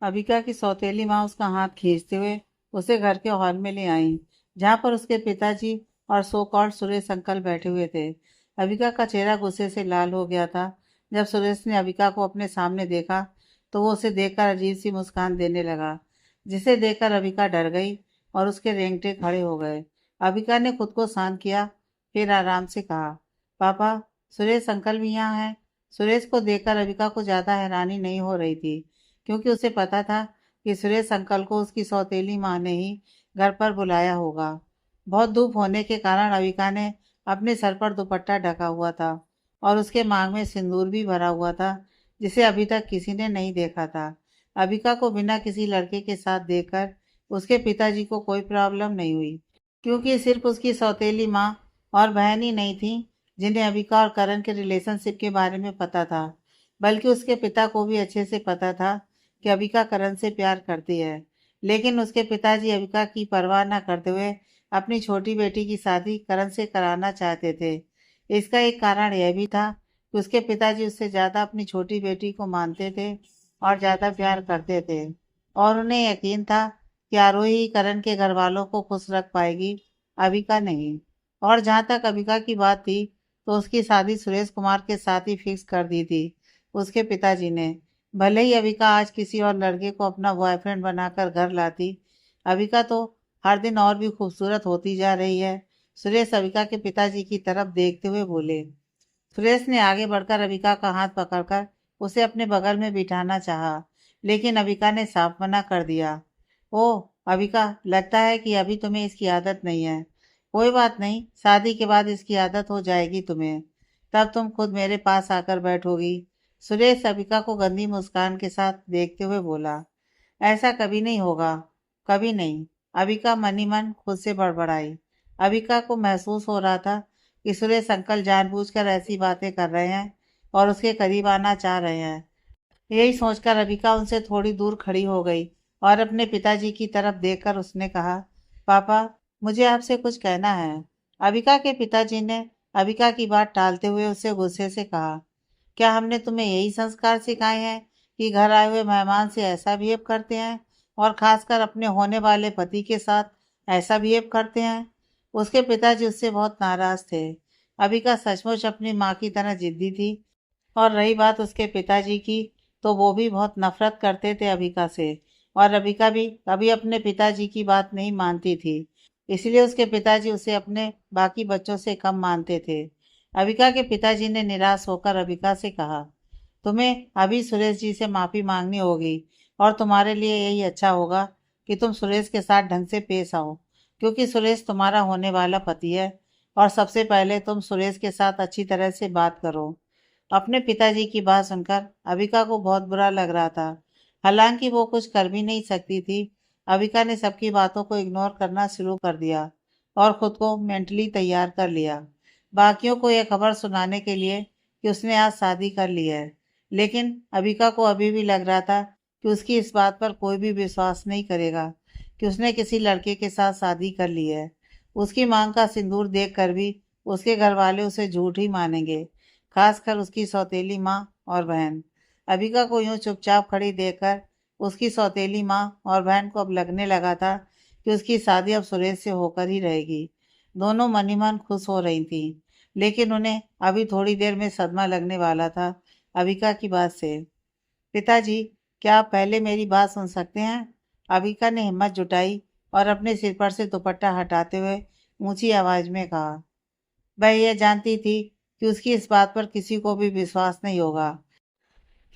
अबिका की सौतेली माँ उसका हाथ खींचते हुए उसे घर के हॉल में ले आई, जहाँ पर उसके पिताजी और सो कॉल्ड सुरेश अंकल बैठे हुए थे। अबिका का चेहरा गुस्से से लाल हो गया था। जब सुरेश ने अबिका को अपने सामने देखा तो वो उसे देखकर अजीब सी मुस्कान देने लगा, जिसे देखकर अबिका डर गई और उसके रेंगटे खड़े हो गए। अबिका ने खुद को शांत किया, फिर आराम से कहा, पापा, सुरेश अंकल भी यहाँ हैं। सुरेश को देखकर अबिका को ज्यादा हैरानी नहीं हो रही थी, क्योंकि उसे पता था कि सुरेश अंकल को उसकी सौतेली माँ ने ही घर पर बुलाया होगा। बहुत धूप होने के कारण अविका ने अपने सर पर दुपट्टा ढका हुआ था और उसके मांग में सिंदूर भी भरा हुआ था, जिसे अभी तक किसी ने नहीं देखा था। अविका को बिना किसी लड़के के साथ देखकर उसके पिताजी को कोई प्रॉब्लम नहीं हुई, क्योंकि सिर्फ उसकी सौतेली माँ और बहन ही नहीं थी जिन्हें अविका और करण के रिलेशनशिप के बारे में पता था, बल्कि उसके पिता को भी अच्छे से पता था कि अविका करण से प्यार करती है। लेकिन उसके पिताजी अविका की परवाह न करते हुए अपनी छोटी बेटी की शादी करण से कराना चाहते थे। इसका एक कारण यह भी था कि उसके पिताजी उससे ज़्यादा अपनी छोटी बेटी को मानते थे और ज़्यादा प्यार करते थे, और उन्हें यकीन था कि आरोही करण के घर वालों को खुश रख पाएगी, अविका नहीं। और जहाँ तक अविका की बात थी, तो उसकी शादी सुरेश कुमार के साथ ही फिक्स कर दी थी उसके पिताजी ने। भले ही अविका आज किसी और लड़के को अपना बॉयफ्रेंड बनाकर घर लाती, अविका तो हर दिन और भी खूबसूरत होती जा रही है। सुरेश अविका के पिताजी की तरफ देखते हुए बोले। सुरेश ने आगे बढ़कर अविका का हाथ पकड़कर उसे अपने बगल में बिठाना चाहा, लेकिन अविका ने साफ मना कर दिया। ओह अविका, लगता है कि अभी तुम्हें इसकी आदत नहीं है। कोई बात नहीं, शादी के बाद इसकी आदत हो जाएगी तुम्हें, तब तुम खुद मेरे पास आकर बैठोगी। सुरेश अविका को गंदी मुस्कान के साथ देखते हुए बोला। ऐसा कभी नहीं होगा, कभी नहीं, अविका मन ही मन खुद से बड़बड़ाई। अविका को महसूस हो रहा था कि सुरेश अंकल जानबूझकर ऐसी बातें कर रहे हैं और उसके करीब आना चाह रहे हैं। यही सोचकर अविका उनसे थोड़ी दूर खड़ी हो गई और अपने पिताजी की तरफ देखकर उसने कहा, पापा, मुझे आपसे कुछ कहना है। अविका के पिताजी ने अविका की बात टालते हुए उससे गुस्से से कहा, क्या हमने तुम्हें यही संस्कार सिखाए हैं कि घर आए हुए मेहमान से ऐसा बिहेव करते हैं, और खासकर अपने होने वाले पति के साथ ऐसा बिहेव करते हैं? उसके पिताजी उससे बहुत नाराज थे। अबिका सचमुच अपनी माँ की तरह जिद्दी थी, और रही बात उसके पिताजी की, तो वो भी बहुत नफरत करते थे अबिका से, और अबिका भी कभी अपने पिताजी की बात नहीं मानती थी। इसलिए उसके पिताजी उसे अपने बाकी बच्चों से कम मानते थे। अबिका के पिताजी ने निराश होकर अबिका से कहा, तुम्हें अभी सुरेश जी से माफ़ी मांगनी होगी, और तुम्हारे लिए यही अच्छा होगा कि तुम सुरेश के साथ ढंग से पेश आओ, क्योंकि सुरेश तुम्हारा होने वाला पति है। और सबसे पहले तुम सुरेश के साथ अच्छी तरह से बात करो। अपने पिताजी की बात सुनकर अविका को बहुत बुरा लग रहा था। हालांकि वो कुछ कर भी नहीं सकती थी। अविका ने सबकी बातों को इग्नोर करना शुरू कर दिया और खुद को मेंटली तैयार कर लिया बाकियों को यह खबर सुनाने के लिए कि उसने आज शादी कर ली है। लेकिन अविका को अभी भी लग रहा था कि उसकी इस बात पर कोई भी विश्वास नहीं करेगा कि उसने किसी लड़के के साथ शादी कर ली है। उसकी मांग का सिंदूर देखकर भी उसके घर वाले उसे झूठ ही मानेंगे, खासकर उसकी सौतेली माँ और बहन। अबिका को यूं चुपचाप खड़ी देखकर उसकी सौतेली माँ और बहन को अब लगने लगा था कि उसकी शादी अब सुरेश से होकर ही रहेगी। दोनों मन ही मन खुश हो रही थी, लेकिन उन्हें अभी थोड़ी देर में सदमा लगने वाला था अबिका की बात से। पिताजी, क्या आप पहले मेरी बात सुन सकते हैं? अबिका ने हिम्मत जुटाई और अपने सिर पर से दुपट्टा हटाते हुए ऊंची आवाज में कहा। वह यह जानती थी कि उसकी इस बात पर किसी को भी विश्वास नहीं होगा।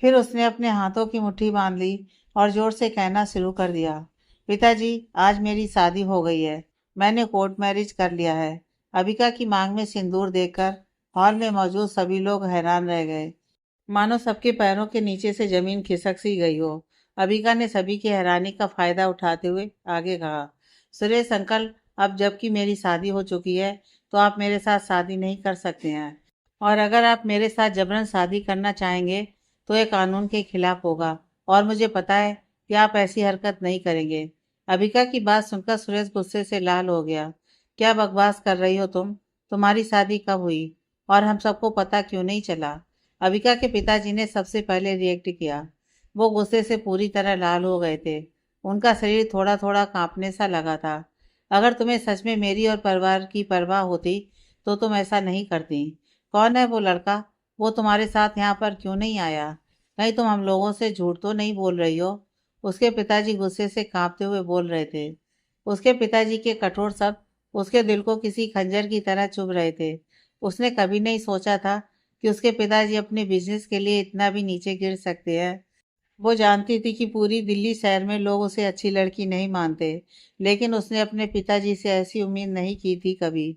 फिर उसने अपने हाथों की मुट्ठी बांध ली और जोर से कहना शुरू कर दिया। पिताजी, आज मेरी शादी हो गई है। मैंने कोर्ट मैरिज कर लिया है। अबिका की मांग में सिंदूर देखकर हॉल में मौजूद सभी लोग हैरान रह गए, मानो सबके पैरों के नीचे से जमीन खिसक सी गई हो। अबिका ने सभी की हैरानी का फायदा उठाते हुए आगे कहा, सुरेश अंकल, अब जबकि मेरी शादी हो चुकी है, तो आप मेरे साथ शादी नहीं कर सकते हैं, और अगर आप मेरे साथ जबरन शादी करना चाहेंगे तो ये कानून के खिलाफ होगा, और मुझे पता है कि आप ऐसी हरकत नहीं करेंगे। अबिका की बात सुनकर सुरेश गुस्से से लाल हो गया। क्या बकवास कर रही हो तुम? तुम्हारी शादी कब हुई और हम सबको पता क्यों नहीं चला? अविका के पिताजी ने सबसे पहले रिएक्ट किया। वो गुस्से से पूरी तरह लाल हो गए थे। उनका शरीर थोड़ा थोड़ा कांपने सा लगा था। अगर तुम्हें सच में मेरी और परिवार की परवाह होती तो तुम ऐसा नहीं करती। कौन है वो लड़का? वो तुम्हारे साथ यहाँ पर क्यों नहीं आया? कहीं तुम हम लोगों से झूठ तो नहीं बोल रही हो? उसके पिताजी गुस्से से कांपते हुए बोल रहे थे। उसके पिताजी के कठोर शब्द उसके दिल को किसी खंजर की तरह चुभ रहे थे। उसने कभी नहीं सोचा था कि उसके पिताजी अपने बिजनेस के लिए इतना भी नीचे गिर सकते हैं। वो जानती थी कि पूरी दिल्ली शहर में लोग उसे अच्छी लड़की नहीं मानते, लेकिन उसने अपने पिताजी से ऐसी उम्मीद नहीं की थी कभी।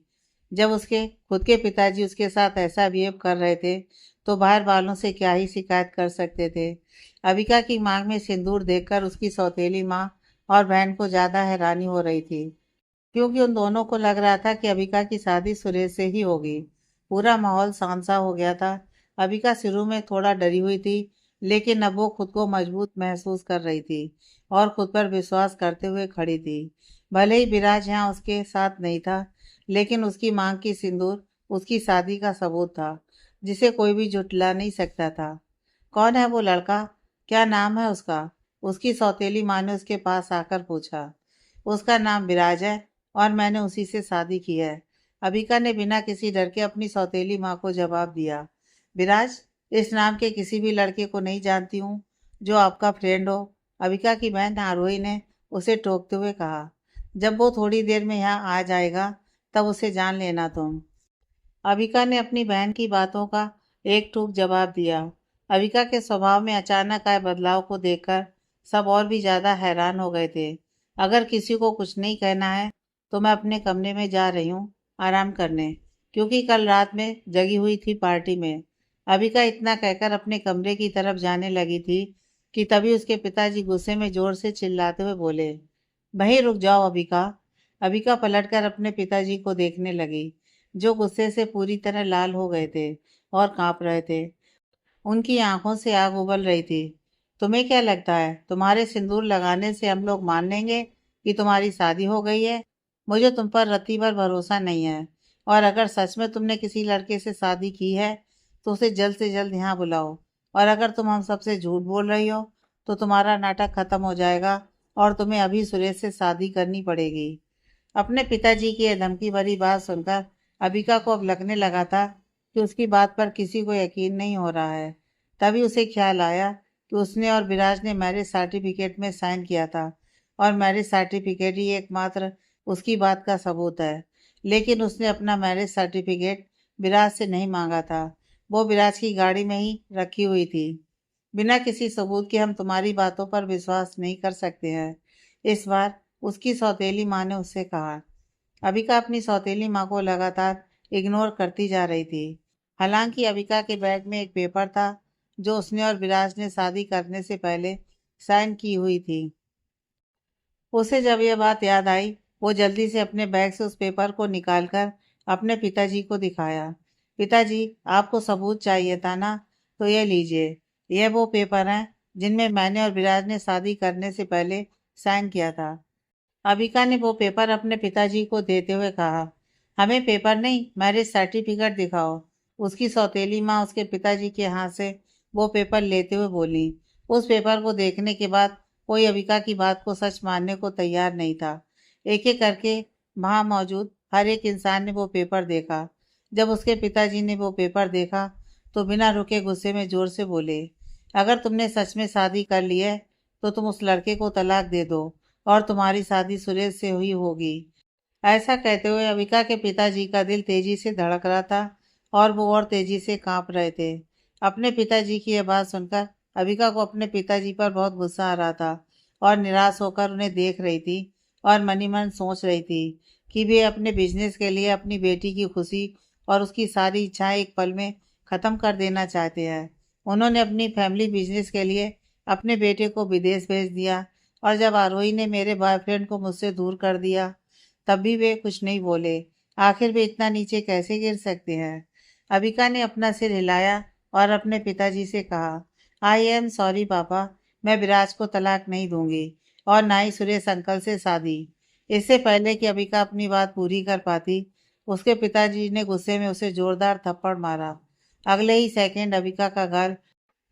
जब उसके खुद के पिताजी उसके साथ ऐसा बिहेव कर रहे थे, तो बाहर वालों से क्या ही शिकायत कर सकते थे। अविका की मांग में सिंदूर देखकर उसकी सौतेली माँ और बहन को ज़्यादा हैरानी हो रही थी, क्योंकि उन दोनों को लग रहा था कि अबिका की शादी सुरेश से ही होगी। पूरा माहौल शांत सा हो गया था। अबिका शुरू में थोड़ा डरी हुई थी, लेकिन अब वो खुद को मजबूत महसूस कर रही थी और खुद पर विश्वास करते हुए खड़ी थी। भले ही विराज यहाँ उसके साथ नहीं था, लेकिन उसकी मांग की सिंदूर उसकी शादी का सबूत था, जिसे कोई भी झुठला नहीं सकता था। कौन है वो लड़का? क्या नाम है उसका? उसकी सौतेली माँ ने उसके पास आकर पूछा। उसका नाम विराज है और मैंने उसी से शादी की है। अबिका ने बिना किसी डर के अपनी सौतेली माँ को जवाब दिया। विराज, इस नाम के किसी भी लड़के को नहीं जानती हूँ जो आपका फ्रेंड हो। अबिका की बहन आरोही ने उसे टोकते हुए कहा। जब वो थोड़ी देर में यहाँ आ जाएगा तब उसे जान लेना तुम। अबिका ने अपनी बहन की बातों का एक टूक जवाब दिया। अबिका के स्वभाव में अचानक आए बदलाव को देखकर सब और भी ज्यादा हैरान हो गए थे। अगर किसी को कुछ नहीं कहना है तो मैं अपने कमरे में जा रही हूँ आराम करने, क्योंकि कल रात में जगी हुई थी पार्टी में। अबिका इतना कहकर अपने कमरे की तरफ जाने लगी थी कि तभी उसके पिताजी गुस्से में जोर से चिल्लाते हुए बोले, वहीं रुक जाओ अबिका। अबिका पलटकर अपने पिताजी को देखने लगी, जो गुस्से से पूरी तरह लाल हो गए थे और कांप रहे थे। उनकी आंखों से आग उबल रही थी। तुम्हें क्या लगता है तुम्हारे सिंदूर लगाने से हम लोग मान लेंगे कि तुम्हारी शादी हो गई है? मुझे तुम पर रत्ती भर भरोसा नहीं है। और अगर सच में तुमने किसी लड़के से शादी की है तो उसे जल्द से जल्द यहाँ बुलाओ। और अगर तुम हम सबसे झूठ बोल रही हो तो तुम्हारा नाटक खत्म हो जाएगा और तुम्हें अभी सुरेश से शादी करनी पड़ेगी। अपने पिताजी की यह धमकी भरी बात सुनकर अबिका को अब लगने लगा था कि उसकी बात पर किसी को यकीन नहीं हो रहा है। तभी उसे ख्याल आया कि उसने और विराज ने मैरिज सर्टिफिकेट में साइन किया था और मैरिज सर्टिफिकेट ही एकमात्र उसकी बात का सबूत है। लेकिन उसने अपना मैरिज सर्टिफिकेट विराज से नहीं मांगा था। वो विराज की गाड़ी में ही रखी हुई थी। बिना किसी सबूत के हम तुम्हारी बातों पर विश्वास नहीं कर सकते हैं, इस बार उसकी सौतेली माँ ने उससे कहा। अबिका अपनी सौतेली माँ को लगातार इग्नोर करती जा रही थी। हालांकि अबिका के बैग में एक पेपर था जो उसने और विराज ने शादी करने से पहले साइन की हुई थी। उसे जब यह बात याद आई, वो जल्दी से अपने बैग से उस पेपर को निकालकर अपने पिताजी को दिखाया। पिताजी, आपको सबूत चाहिए था ना? तो ये लीजिए। यह वो पेपर हैं जिनमें मैंने और विराज ने शादी करने से पहले साइन किया था। अबिका ने वो पेपर अपने पिताजी को देते हुए कहा। हमें पेपर नहीं, मैरिज सर्टिफिकेट दिखाओ। उसकी सौतेली माँ उसके पिताजी के हाथ से वो पेपर लेते हुए बोली। उस पेपर को देखने के बाद कोई अबिका की बात को सच मानने को तैयार नहीं था। एक एक करके वहां मौजूद हर एक इंसान ने वो पेपर देखा। जब उसके पिताजी ने वो पेपर देखा तो बिना रुके गुस्से में जोर से बोले, अगर तुमने सच में शादी कर ली है तो तुम उस लड़के को तलाक दे दो और तुम्हारी शादी सुरेश से हुई होगी। ऐसा कहते हुए अविका के पिताजी का दिल तेजी से धड़क रहा था और वो और तेजी से कांप रहे थे। अपने पिताजी की यह बात सुनकर अविका को अपने पिताजी पर बहुत गुस्सा आ रहा था और निराश होकर उन्हें देख रही थी और मन ही मन सोच रही थी कि वे अपने बिजनेस के लिए अपनी बेटी की खुशी और उसकी सारी इच्छाएं एक पल में ख़त्म कर देना चाहते हैं। उन्होंने अपनी फैमिली बिजनेस के लिए अपने बेटे को विदेश भेज दिया और जब आरोही ने मेरे बॉयफ्रेंड को मुझसे दूर कर दिया तब भी वे कुछ नहीं बोले। आखिर वे इतना नीचे कैसे गिर सकते हैं? अबिका ने अपना सिर हिलाया और अपने पिताजी से कहा, आई एम सॉरी पापा, मैं विराज को तलाक नहीं दूंगी और ना ही सुरेश अंकल से शादी। इससे पहले कि अबिका अपनी बात पूरी कर पाती, उसके पिताजी ने गुस्से में उसे जोरदार थप्पड़ मारा। अगले ही सेकंड अबिका का गाल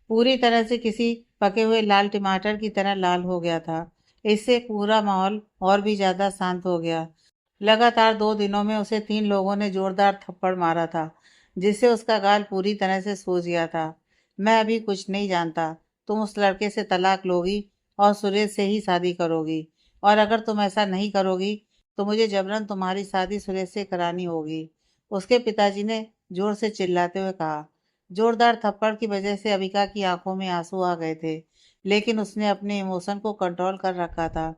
पूरी तरह से किसी पके हुए लाल टमाटर की तरह लाल हो गया था। इससे पूरा माहौल और भी ज्यादा शांत हो गया। लगातार 2 दिनों में उसे 3 लोगों ने जोरदार थप्पड़ मारा था, जिससे उसका गाल पूरी तरह से सूज गया था। मैं अभी कुछ नहीं जानता। तुम उस लड़के से तलाक लोगी और सुरेश से ही शादी करोगी, और अगर तुम ऐसा नहीं करोगी तो मुझे जबरन तुम्हारी शादी सुरेश से करानी होगी, उसके पिताजी ने जोर से चिल्लाते हुए कहा। जोरदार थप्पड़ की वजह से अविका की आंखों में आंसू आ गए थे, लेकिन उसने अपने इमोशन को कंट्रोल कर रखा था।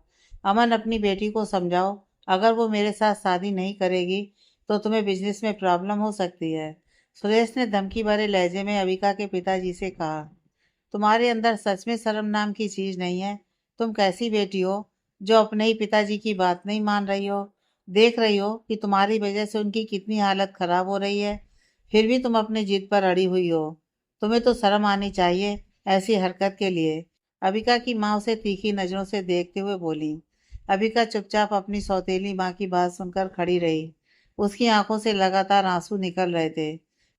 अमन, अपनी बेटी को समझाओ, अगर वो मेरे साथ शादी नहीं करेगी तो तुम्हें बिजनेस में प्रॉब्लम हो सकती है, सुरेश ने धमकी भरे लहजे में अविका के पिताजी से कहा। तुम्हारे अंदर सच में शर्म नाम की चीज नहीं है? तुम कैसी बेटी हो जो अपने ही पिताजी की बात नहीं मान रही हो? देख रही हो कि तुम्हारी वजह से उनकी कितनी हालत खराब हो रही है, फिर भी तुम अपनी जिद पर अड़ी हुई हो। तुम्हें तो शर्म आनी चाहिए ऐसी हरकत के लिए, अबिका की माँ उसे तीखी नजरों से देखते हुए बोली। अबिका चुपचाप अपनी सौतेली माँ की बात सुनकर खड़ी रही। उसकी आंखों से लगातार आंसू निकल रहे थे।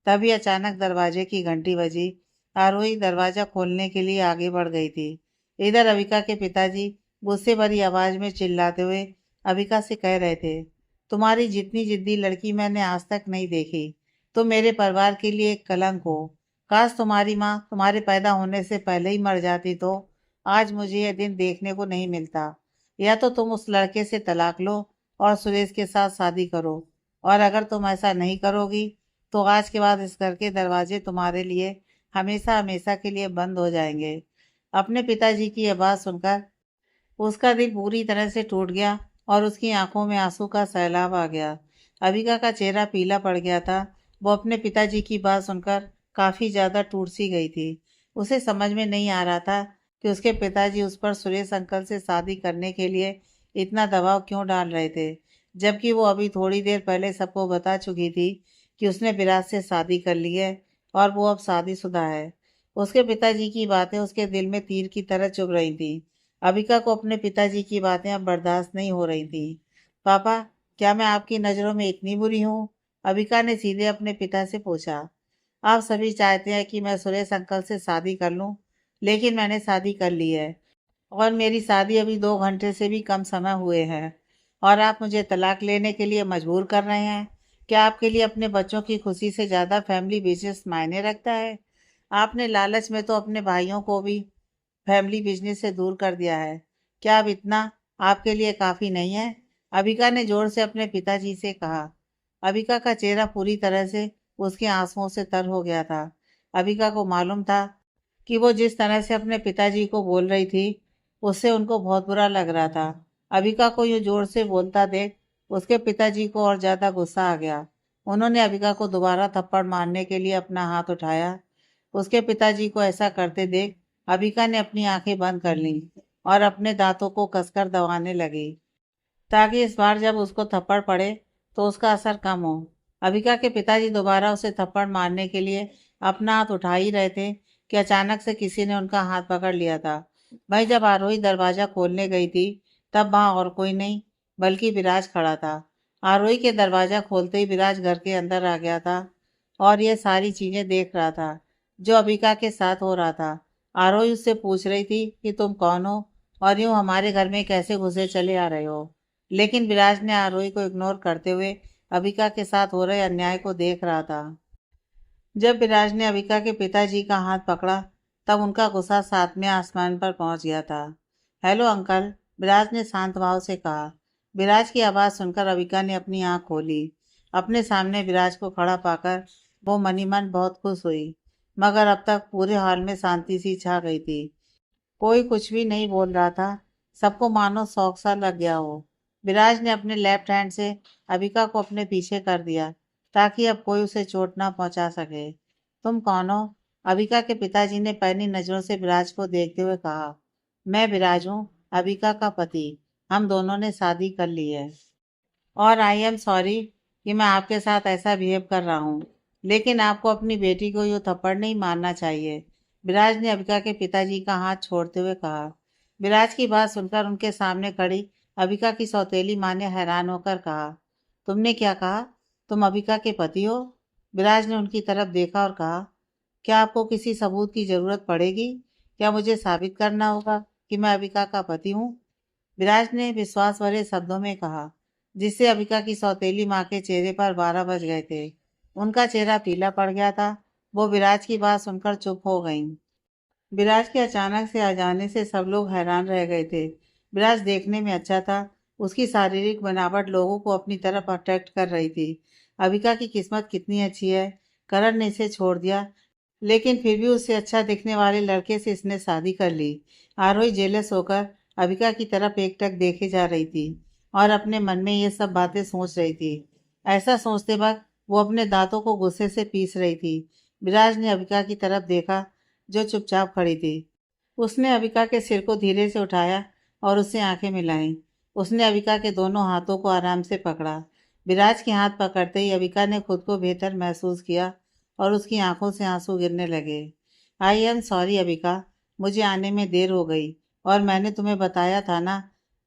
तभी अचानक दरवाजे की घंटी बजी। आरोही दरवाजा खोलने के लिए आगे बढ़ गई थी। इधर अविका के पिताजी गुस्से भरी आवाज में चिल्लाते हुए अविका से कह रहे थे, तुम्हारी जितनी जिद्दी लड़की मैंने आज तक नहीं देखी। तुम मेरे परिवार के लिए एक कलंक हो। काश तुम्हारी माँ तुम्हारे पैदा होने से पहले ही मर जाती तो आज मुझे यह दिन देखने को नहीं मिलता। या तो तुम उस लड़के से तलाक लो और सुरेश के साथ शादी करो, और अगर तुम ऐसा नहीं करोगी तो आज के बाद इस घर के दरवाजे तुम्हारे लिए हमेशा हमेशा के लिए बंद हो जाएंगे। अपने पिताजी की यह बात सुनकर उसका दिल पूरी तरह से टूट गया और उसकी आंखों में आंसू का सैलाब आ गया। अबिका का चेहरा पीला पड़ गया था। वो अपने पिताजी की बात सुनकर काफी ज्यादा टूट सी गई थी। उसे समझ में नहीं आ रहा था कि उसके पिताजी उस पर सुरेश अंकल से शादी करने के लिए इतना दबाव क्यों डाल रहे थे, जबकि वो अभी थोड़ी देर पहले सबको बता चुकी थी कि उसने विराज से शादी कर ली है और वो अब शादीशुदा है। उसके पिताजी की बातें उसके दिल में तीर की तरह चुभ रही थी। अबिका को अपने पिताजी की बातें अब बर्दाश्त नहीं हो रही थी। पापा, क्या मैं आपकी नज़रों में इतनी बुरी हूँ? अबिका ने सीधे अपने पिता से पूछा। आप सभी चाहते हैं कि मैं सुरेश अंकल से शादी कर लूँ, लेकिन मैंने शादी कर ली है और मेरी शादी अभी 2 घंटे से भी कम समय हुए हैं, और आप मुझे तलाक लेने के लिए मजबूर कर रहे हैं। क्या आपके लिए अपने बच्चों की खुशी से ज़्यादा फैमिली बिजनेस मायने रखता है? आपने लालच में तो अपने भाइयों को भी फैमिली बिजनेस से दूर कर दिया है। क्या अब इतना आपके लिए काफी नहीं है? अबिका ने जोर से अपने पिताजी से कहा। अबिका का चेहरा पूरी तरह से उसके आंसुओं से तर हो गया था। अबिका को मालूम था कि वो जिस तरह से अपने पिताजी को बोल रही थी उससे उनको बहुत बुरा लग रहा था। अबिका को यूं जोर से बोलता देख उसके पिताजी को और ज्यादा गुस्सा आ गया। उन्होंने अबिका को दोबारा थप्पड़ मारने के लिए अपना हाथ उठाया। उसके पिताजी को ऐसा करते देख अबिका ने अपनी आंखें बंद कर लीं और अपने दांतों को कसकर दबाने लगी, ताकि इस बार जब उसको थप्पड़ पड़े तो उसका असर कम हो। अबिका के पिताजी दोबारा उसे थप्पड़ मारने के लिए अपना हाथ उठा ही रहे थे कि अचानक से किसी ने उनका हाथ पकड़ लिया था। भाई, जब आरोही दरवाजा खोलने गई थी तब वहां और कोई नहीं बल्कि विराज खड़ा था। आरोही के दरवाजा खोलते ही विराज घर के अंदर आ गया था और ये सारी चीजें देख रहा था जो अबिका के साथ हो रहा था। आरोही उससे पूछ रही थी कि तुम कौन हो और यूं हमारे घर में कैसे घुसे चले आ रहे हो, लेकिन विराज ने आरोही को इग्नोर करते हुए अबिका के साथ हो रहे अन्याय को देख रहा था। जब विराज ने अबिका के पिताजी का हाथ पकड़ा तब उनका गुस्सा सातवें आसमान पर पहुंच गया था। हेलो अंकल, विराज ने शांत भाव से कहा। विराज की आवाज़ सुनकर अबिका ने अपनी आंख खोली। अपने सामने विराज को खड़ा पाकर वो मनी मन बहुत खुश हुई, मगर अब तक पूरे हॉल में शांति सी छा गई थी। कोई कुछ भी नहीं बोल रहा था। सबको मानो शौक सा लग गया हो। विराज ने अपने लेफ्ट हैंड से अबिका को अपने पीछे कर दिया ताकि अब कोई उसे चोट ना पहुंचा सके। तुम कौन हो? अबिका के पिताजी ने पैनी नजरों से विराज को देखते हुए कहा। मैं विराज हूँ, अबिका का पति। हम दोनों ने शादी कर ली है और आई एम सॉरी कि मैं आपके साथ ऐसा बिहेव कर रहा हूँ, लेकिन आपको अपनी बेटी को यूँ थप्पड़ नहीं मारना चाहिए, विराज ने अबिका के पिताजी का हाथ छोड़ते हुए कहा। विराज की बात सुनकर उनके सामने खड़ी अबिका की सौतेली माँ ने हैरान होकर कहा, तुमने क्या कहा? तुम अबिका के पति हो? विराज ने उनकी तरफ देखा और कहा, क्या आपको किसी सबूत की जरूरत पड़ेगी? क्या मुझे साबित करना होगा कि मैं अबिका का पति हूँ? विराज ने विश्वास भरे शब्दों में कहा, जिससे अबिका की सौतेली माँ के चेहरे पर 12 बज गए थे। उनका चेहरा पीला पड़ गया था। वो विराज की बात सुनकर चुप हो गईं। विराज के अचानक से आ जाने से सब लोग हैरान रह गए थे। विराज देखने में अच्छा था। उसकी शारीरिक बनावट लोगों को अपनी तरफ अट्रैक्ट कर रही थी। अबिका की किस्मत कितनी अच्छी है। करण ने इसे छोड़ दिया, लेकिन फिर भी उससे अच्छा दिखने वाले लड़के से इसने शादी कर ली। आरोही जेलस होकर अबिका की तरफ एकटक देखे जा रही थी और अपने मन में ये सब बातें सोच रही थी। ऐसा सोचते वक्त वो अपने दांतों को गुस्से से पीस रही थी। विराज ने अबिका की तरफ देखा, जो चुपचाप खड़ी थी। उसने अबिका के सिर को धीरे से उठाया और उससे आंखें मिलाईं। उसने अबिका के दोनों हाथों को आराम से पकड़ा। विराज के हाथ पकड़ते ही अबिका ने खुद को बेहतर महसूस किया और उसकी आंखों से आंसू गिरने लगे। आई एम सॉरी अबिका, मुझे आने में देर हो गई और मैंने तुम्हें बताया था ना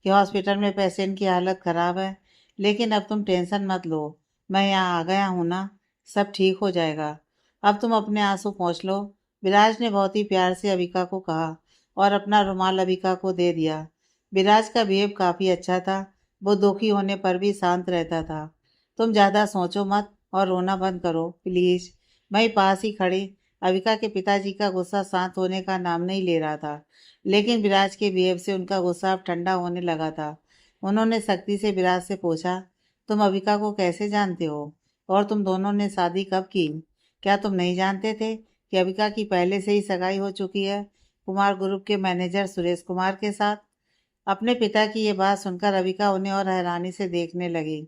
कि हॉस्पिटल में पेशेंट की हालत ख़राब है। लेकिन अब तुम टेंशन मत लो, मैं यहाँ आ गया हूँ ना, सब ठीक हो जाएगा। अब तुम अपने आंसू पोंछ लो। विराज ने बहुत ही प्यार से अबिका को कहा और अपना रुमाल अबिका को दे दिया। विराज का बिहेव काफ़ी अच्छा था। वो दुखी होने पर भी शांत रहता था। तुम ज़्यादा सोचो मत और रोना बंद करो प्लीज़। वहीं पास ही खड़े अविका के पिताजी का गुस्सा शांत होने का नाम नहीं ले रहा था, लेकिन विराज के बिहेव से उनका गुस्सा अब ठंडा होने लगा था। उन्होंने सख्ती से विराज से पूछा, तुम अविका को कैसे जानते हो और तुम दोनों ने शादी कब की? क्या तुम नहीं जानते थे कि अविका की पहले से ही सगाई हो चुकी है कुमार ग्रुप के मैनेजर सुरेश कुमार के साथ? अपने पिता की ये बात सुनकर अविका उन्हें और हैरानी से देखने लगी।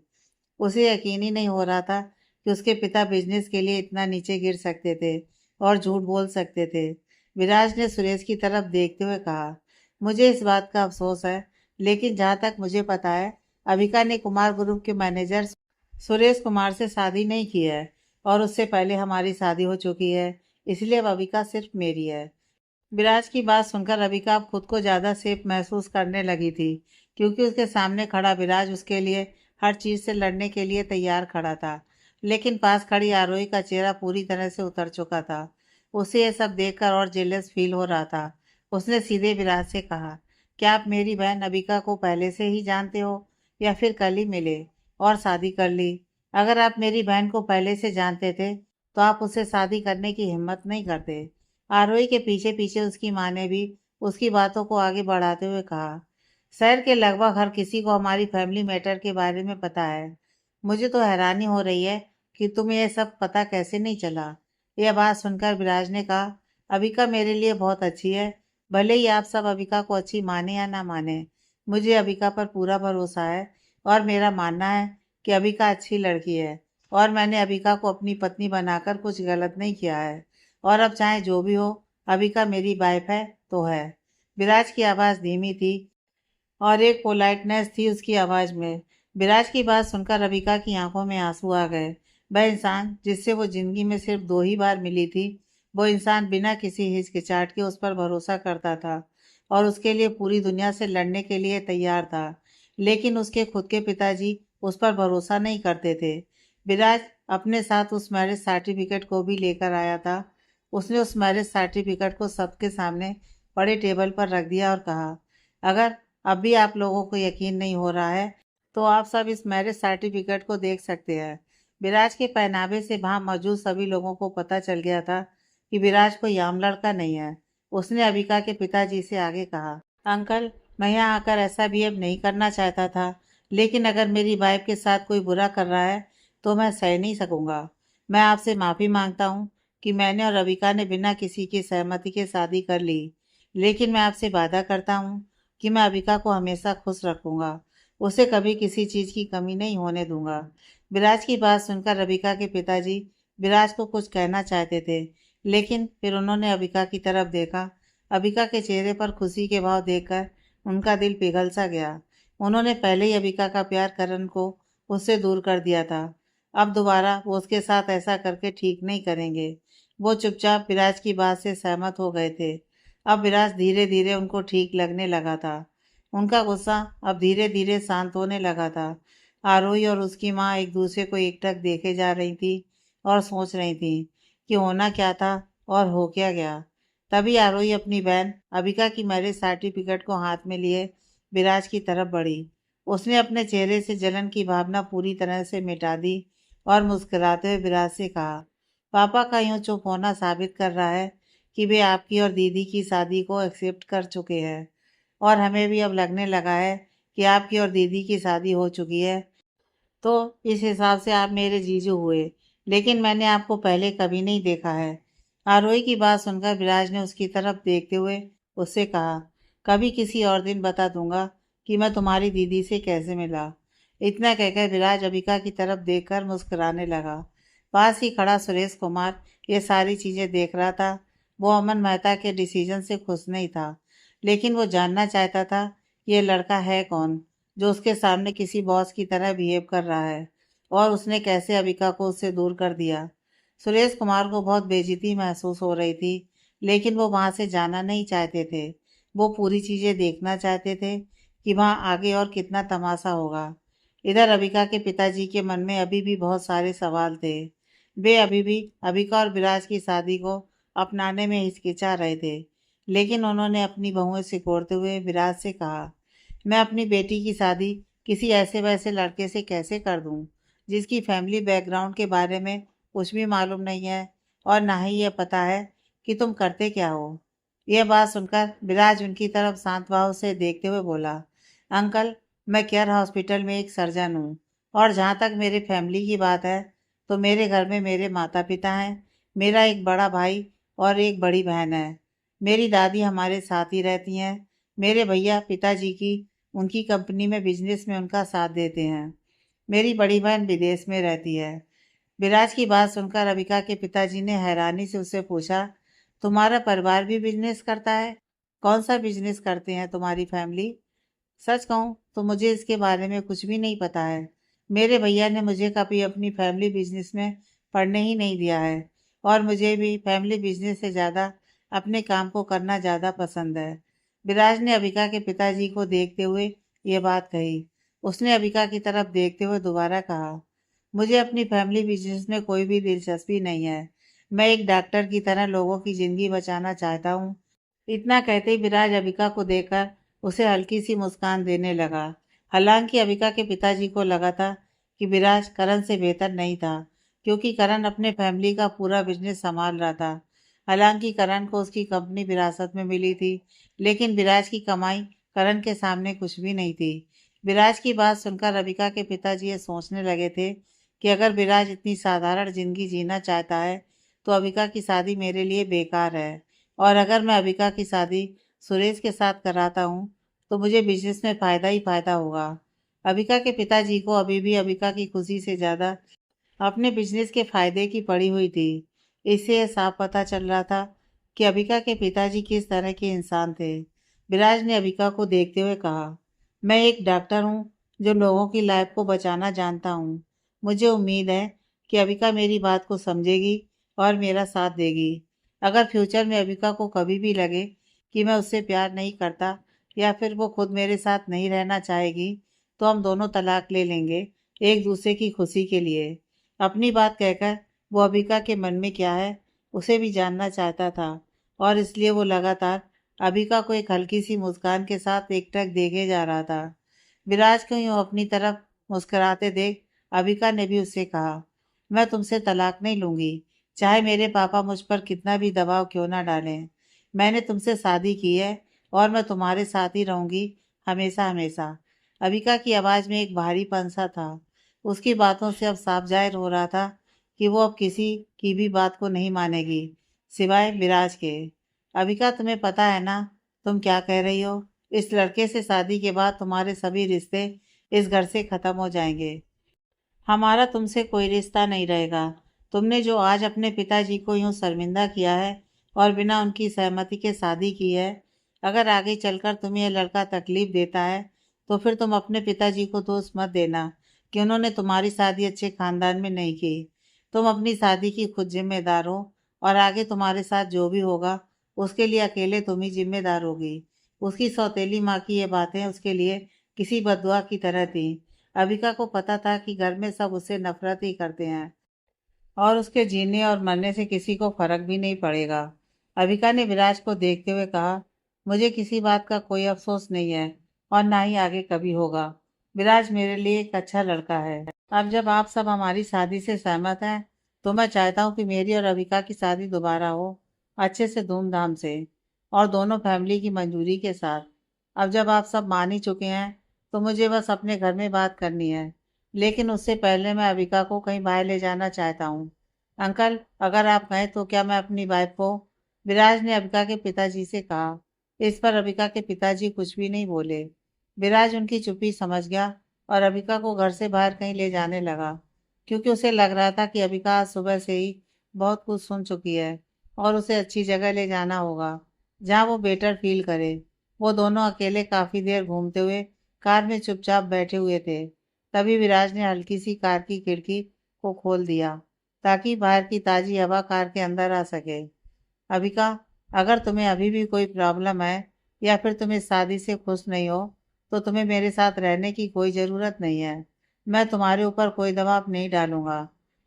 उसे यकीन ही नहीं हो रहा था कि उसके पिता बिजनेस के लिए इतना नीचे गिर सकते थे और झूठ बोल सकते थे। विराज ने सुरेश की तरफ देखते हुए कहा, मुझे इस बात का अफसोस है, लेकिन जहाँ तक मुझे पता है अविका ने कुमार ग्रुप के मैनेजर सुरेश कुमार से शादी नहीं की है और उससे पहले हमारी शादी हो चुकी है, इसलिए अब अविका सिर्फ मेरी है। विराज की बात सुनकर अविका अब खुद को ज़्यादा सेफ महसूस करने लगी थी, क्योंकि उसके सामने खड़ा विराज उसके लिए हर चीज़ से लड़ने के लिए तैयार खड़ा था। लेकिन पास खड़ी आरोही का चेहरा पूरी तरह से उतर चुका था। उसे यह सब देखकर और जेलस फील हो रहा था। उसने सीधे विराज से कहा, क्या आप मेरी बहन अविका को पहले से ही जानते हो या फिर कल ही मिले और शादी कर ली? अगर आप मेरी बहन को पहले से जानते थे तो आप उससे शादी करने की हिम्मत नहीं करते। आरोही के पीछे पीछे उसकी माँ ने भी उसकी बातों को आगे बढ़ाते हुए कहा, शहर के लगभग हर किसी को हमारी फैमिली मैटर के बारे में पता है। मुझे तो हैरानी हो रही है कि तुम्हें यह सब पता कैसे नहीं चला। यह बात सुनकर विराज ने कहा, अविका मेरे लिए बहुत अच्छी है। भले ही आप सब अविका को अच्छी माने या ना माने, मुझे अविका पर पूरा भरोसा है और मेरा मानना है कि अविका अच्छी लड़की है और मैंने अविका को अपनी पत्नी बनाकर कुछ गलत नहीं किया है। और अब चाहे जो भी हो, अविका मेरी वाइफ है तो है। विराज की आवाज़ धीमी थी और एक पोलाइटनेस थी उसकी आवाज़ में। विराज की बात सुनकर अविका की आंखों में आंसू आ गए। वह इंसान जिससे वो जिंदगी में सिर्फ 2 ही बार मिली थी, वो इंसान बिना किसी हिचकिचाहट के उस पर भरोसा करता था और उसके लिए पूरी दुनिया से लड़ने के लिए तैयार था। लेकिन उसके खुद के पिताजी उस पर भरोसा नहीं करते थे। विराज अपने साथ उस मैरिज सर्टिफिकेट को भी लेकर आया था। उसने उस मैरिज सर्टिफिकेट को सबके सामने बड़े टेबल पर रख दिया और कहा, अगर अब भी आप लोगों को यकीन नहीं हो रहा है तो आप सब इस मैरिज सर्टिफिकेट को देख सकते हैं। विराज के पहनावे से वहां मौजूद सभी लोगों को पता चल गया था कि विराज कोई आम लड़का नहीं है। उसने अबिका के पिताजी से आगे कहा, अंकल, मैं यहाँ आकर ऐसा बिहेव नहीं करना चाहता था, लेकिन अगर मेरी वाइफ के साथ कोई बुरा कर रहा है तो मैं सह नहीं सकूंगा। मैं आपसे माफ़ी मांगता हूँ कि मैंने और अबिका ने बिना किसी की सहमति के शादी कर ली, लेकिन मैं आपसे वादा करता हूँ कि मैं अबिका को हमेशा खुश रखूंगा। उसे कभी किसी चीज़ की कमी नहीं होने दूंगा। विराज की बात सुनकर अबिका के पिताजी विराज को कुछ कहना चाहते थे, लेकिन फिर उन्होंने अबिका की तरफ देखा। अबिका के चेहरे पर खुशी के भाव देखकर उनका दिल पिघल सा गया। उन्होंने पहले ही अबिका का प्यार करण को उससे दूर कर दिया था। अब दोबारा वो उसके साथ ऐसा करके ठीक नहीं करेंगे। वो चुपचाप विराज की बात से सहमत हो गए थे। अब विराज धीरे धीरे उनको ठीक लगने लगा था। उनका गुस्सा अब धीरे धीरे शांत होने लगा था। आरोही और उसकी माँ एक दूसरे को एकटक देखे जा रही थी और सोच रही थी कि होना क्या था और हो क्या गया। तभी आरोही अपनी बहन अबिका की मैरिज सर्टिफिकेट को हाथ में लिए विराज की तरफ बढ़ी। उसने अपने चेहरे से जलन की भावना पूरी तरह से मिटा दी और मुस्कुराते हुए विराज से कहा, पापा का यूं चुप होना साबित कर रहा है कि वे आपकी और दीदी की शादी को एक्सेप्ट कर चुके हैं और हमें भी अब लगने लगा है कि आपकी और दीदी की शादी हो चुकी है, तो इस हिसाब से आप मेरे जीजू हुए। लेकिन मैंने आपको पहले कभी नहीं देखा है। आरोही की बात सुनकर विराज ने उसकी तरफ देखते हुए उससे कहा, कभी किसी और दिन बता दूंगा कि मैं तुम्हारी दीदी से कैसे मिला। इतना कहकर विराज अबिका की तरफ देखकर मुस्कुराने लगा। पास ही खड़ा सुरेश कुमार ये सारी चीजें देख रहा था। वो अमन मेहता के डिसीजन से खुश नहीं था, लेकिन वो जानना चाहता था ये लड़का है कौन जो उसके सामने किसी बॉस की तरह बिहेव कर रहा है, और उसने कैसे अबिका को उससे दूर कर दिया। सुरेश कुमार को बहुत बेइज्जती महसूस हो रही थी, लेकिन वो वहां से जाना नहीं चाहते थे। वो पूरी चीजें देखना चाहते थे कि वहां आगे और कितना तमाशा होगा। इधर अबिका के पिताजी के मन में अभी भी बहुत सारे सवाल थे। वे अभी भी अबिका और विराज की शादी को अपनाने में हिचकिचा रहे थे, लेकिन उन्होंने अपनी बहुएं सिकोड़ते हुए विराज से कहा, मैं अपनी बेटी की शादी किसी ऐसे वैसे लड़के से कैसे कर दूं, जिसकी फैमिली बैकग्राउंड के बारे में कुछ भी मालूम नहीं है और ना ही ये पता है कि तुम करते क्या हो। यह बात सुनकर विराज उनकी तरफ शांत भाव से देखते हुए बोला, अंकल, मैं केयर हॉस्पिटल में एक सर्जन हूँ, और जहाँ तक मेरे फैमिली की बात है तो मेरे घर में मेरे माता पिता हैं, मेरा एक बड़ा भाई और एक बड़ी बहन है। मेरी दादी हमारे साथ ही रहती हैं। मेरे भैया पिताजी की उनकी कंपनी में बिजनेस में उनका साथ देते हैं। मेरी बड़ी बहन विदेश में रहती है। विराज की बात सुनकर अबिका के पिताजी ने हैरानी से उससे पूछा, तुम्हारा परिवार भी बिजनेस करता है? कौन सा बिजनेस करते हैं तुम्हारी फैमिली? सच कहूँ तो मुझे इसके बारे में कुछ भी नहीं पता है। मेरे भैया ने मुझे कभी अपनी फैमिली बिजनेस में पढ़ने ही नहीं दिया है, और मुझे भी फैमिली बिजनेस से ज़्यादा अपने काम को करना ज़्यादा पसंद है। विराज ने अबिका के पिताजी को देखते हुए ये बात कही। उसने अबिका की तरफ देखते हुए दोबारा कहा, मुझे अपनी फैमिली बिजनेस में कोई भी दिलचस्पी नहीं है। मैं एक डॉक्टर की तरह लोगों की ज़िंदगी बचाना चाहता हूँ। इतना कहते ही विराज अबिका को देखकर उसे हल्की सी मुस्कान देने लगा। हालांकि अबिका के पिताजी को लगा था कि विराज करण से बेहतर नहीं था, क्योंकि करण अपने फैमिली का पूरा बिजनेस संभाल रहा था। हालांकि करण को उसकी कंपनी विरासत में मिली थी, लेकिन विराज की कमाई करण के सामने कुछ भी नहीं थी। विराज की बात सुनकर अबिका के पिताजी ये सोचने लगे थे कि अगर विराज इतनी साधारण जिंदगी जीना चाहता है तो अबिका की शादी मेरे लिए बेकार है, और अगर मैं अबिका की शादी सुरेश के साथ कराता हूँ तो मुझे बिजनेस में फ़ायदा ही फ़ायदा होगा। अबिका के पिताजी को अभी भी अबिका की खुशी से ज़्यादा अपने बिजनेस के फायदे की पड़ी हुई थी। इससे यह साफ पता चल रहा था कि अबिका के पिताजी किस तरह के इंसान थे। विराज ने अबिका को देखते हुए कहा, मैं एक डॉक्टर हूँ जो लोगों की लाइफ को बचाना जानता हूँ। मुझे उम्मीद है कि अबिका मेरी बात को समझेगी और मेरा साथ देगी। अगर फ्यूचर में अबिका को कभी भी लगे कि मैं उससे प्यार नहीं करता या फिर वो खुद मेरे साथ नहीं रहना चाहेगी, तो हम दोनों तलाक ले लेंगे, एक दूसरे की खुशी के लिए। अपनी बात कहकर वो अबिका के मन में क्या है उसे भी जानना चाहता था, और इसलिए वो लगातार अबिका को एक हल्की सी मुस्कान के साथ एकटक देखे जा रहा था। विराज को यूं अपनी तरफ मुस्कुराते देख अबिका ने भी उससे कहा, मैं तुमसे तलाक नहीं लूंगी, चाहे मेरे पापा मुझ पर कितना भी दबाव क्यों ना डालें। मैंने तुमसे शादी की है और मैं तुम्हारे साथ ही रहूंगी, हमेशा हमेशा। अबिका की आवाज़ में एक भारीपन सा था। उसकी बातों से अब साफ जाहिर हो रहा था कि वो अब किसी की भी बात को नहीं मानेगी, सिवाय विराज के। अबिका, तुम्हें पता है ना तुम क्या कह रही हो? इस लड़के से शादी के बाद तुम्हारे सभी रिश्ते इस घर से खत्म हो जाएंगे। हमारा तुमसे कोई रिश्ता नहीं रहेगा। तुमने जो आज अपने पिताजी को यूं शर्मिंदा किया है और बिना उनकी सहमति के शादी की है, अगर आगे चलकर तुम्हें यह लड़का तकलीफ देता है तो फिर तुम अपने पिताजी को दोष मत देना कि उन्होंने तुम्हारी शादी अच्छे खानदान में नहीं की। तुम अपनी शादी की खुद जिम्मेदार हो, और आगे तुम्हारे साथ जो भी होगा उसके लिए अकेले तुम ही जिम्मेदार होगी। उसकी सौतेली माँ की ये बातें उसके लिए किसी बददुआ की तरह थी। अबिका को पता था कि घर में सब उससे नफरत ही करते हैं और उसके जीने और मरने से किसी को फर्क भी नहीं पड़ेगा। अविका ने विराज को देखते हुए कहा, मुझे किसी बात का कोई अफसोस नहीं है और ना ही आगे कभी होगा। विराज मेरे लिए एक अच्छा लड़का है। अब जब आप सब हमारी शादी से सहमत हैं तो मैं चाहता हूँ कि मेरी और अविका की शादी दोबारा हो, अच्छे से धूमधाम से और दोनों फैमिली की मंजूरी के साथ। अब जब आप सब मान ही चुके हैं तो मुझे बस अपने घर में बात करनी है, लेकिन उससे पहले मैं अविका को कहीं बाहर ले जाना चाहता हूँ। अंकल, अगर आप कहें तो क्या मैं अपनी वाइफ को। विराज ने अबिका के पिताजी से कहा। इस पर अबिका के पिताजी कुछ भी नहीं बोले। विराज उनकी चुप्पी समझ गया और अबिका को घर से बाहर कहीं ले जाने लगा, क्योंकि उसे लग रहा था कि अबिका आज सुबह से ही बहुत कुछ सुन चुकी है और उसे अच्छी जगह ले जाना होगा जहाँ वो बेटर फील करे। वो दोनों अकेले काफी देर घूमते हुए कार में चुपचाप बैठे हुए थे। तभी विराज ने हल्की सी कार की खिड़की को खोल दिया ताकि बाहर की ताजी हवा कार के अंदर आ सके। अबिका, अगर तुम्हें अभी भी कोई प्रॉब्लम है या फिर तुम इस शादी से खुश नहीं हो तो तुम्हें मेरे साथ रहने की कोई ज़रूरत नहीं है। मैं तुम्हारे ऊपर कोई दबाव नहीं डालूंगा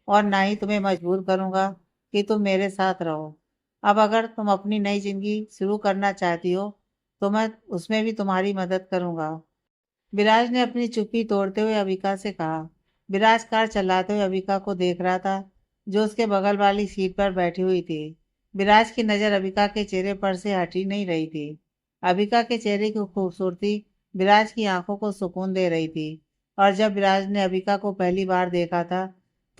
और ना ही तुम्हें मजबूर करूंगा कि तुम मेरे साथ रहो। अब अगर तुम अपनी नई जिंदगी शुरू करना चाहती हो तो मैं उसमें भी तुम्हारी मदद करूंगा। विराज ने अपनी चुप्पी तोड़ते हुए अविका से कहा। विराज कार चलाते हुए अविका को देख रहा था, जो उसके बगल वाली सीट पर बैठी हुई थी। विराज की नज़र अविका के चेहरे पर से हटी नहीं रही थी। अविका के चेहरे की खूबसूरती विराज की आंखों को सुकून दे रही थी और जब विराज ने अविका को पहली बार देखा था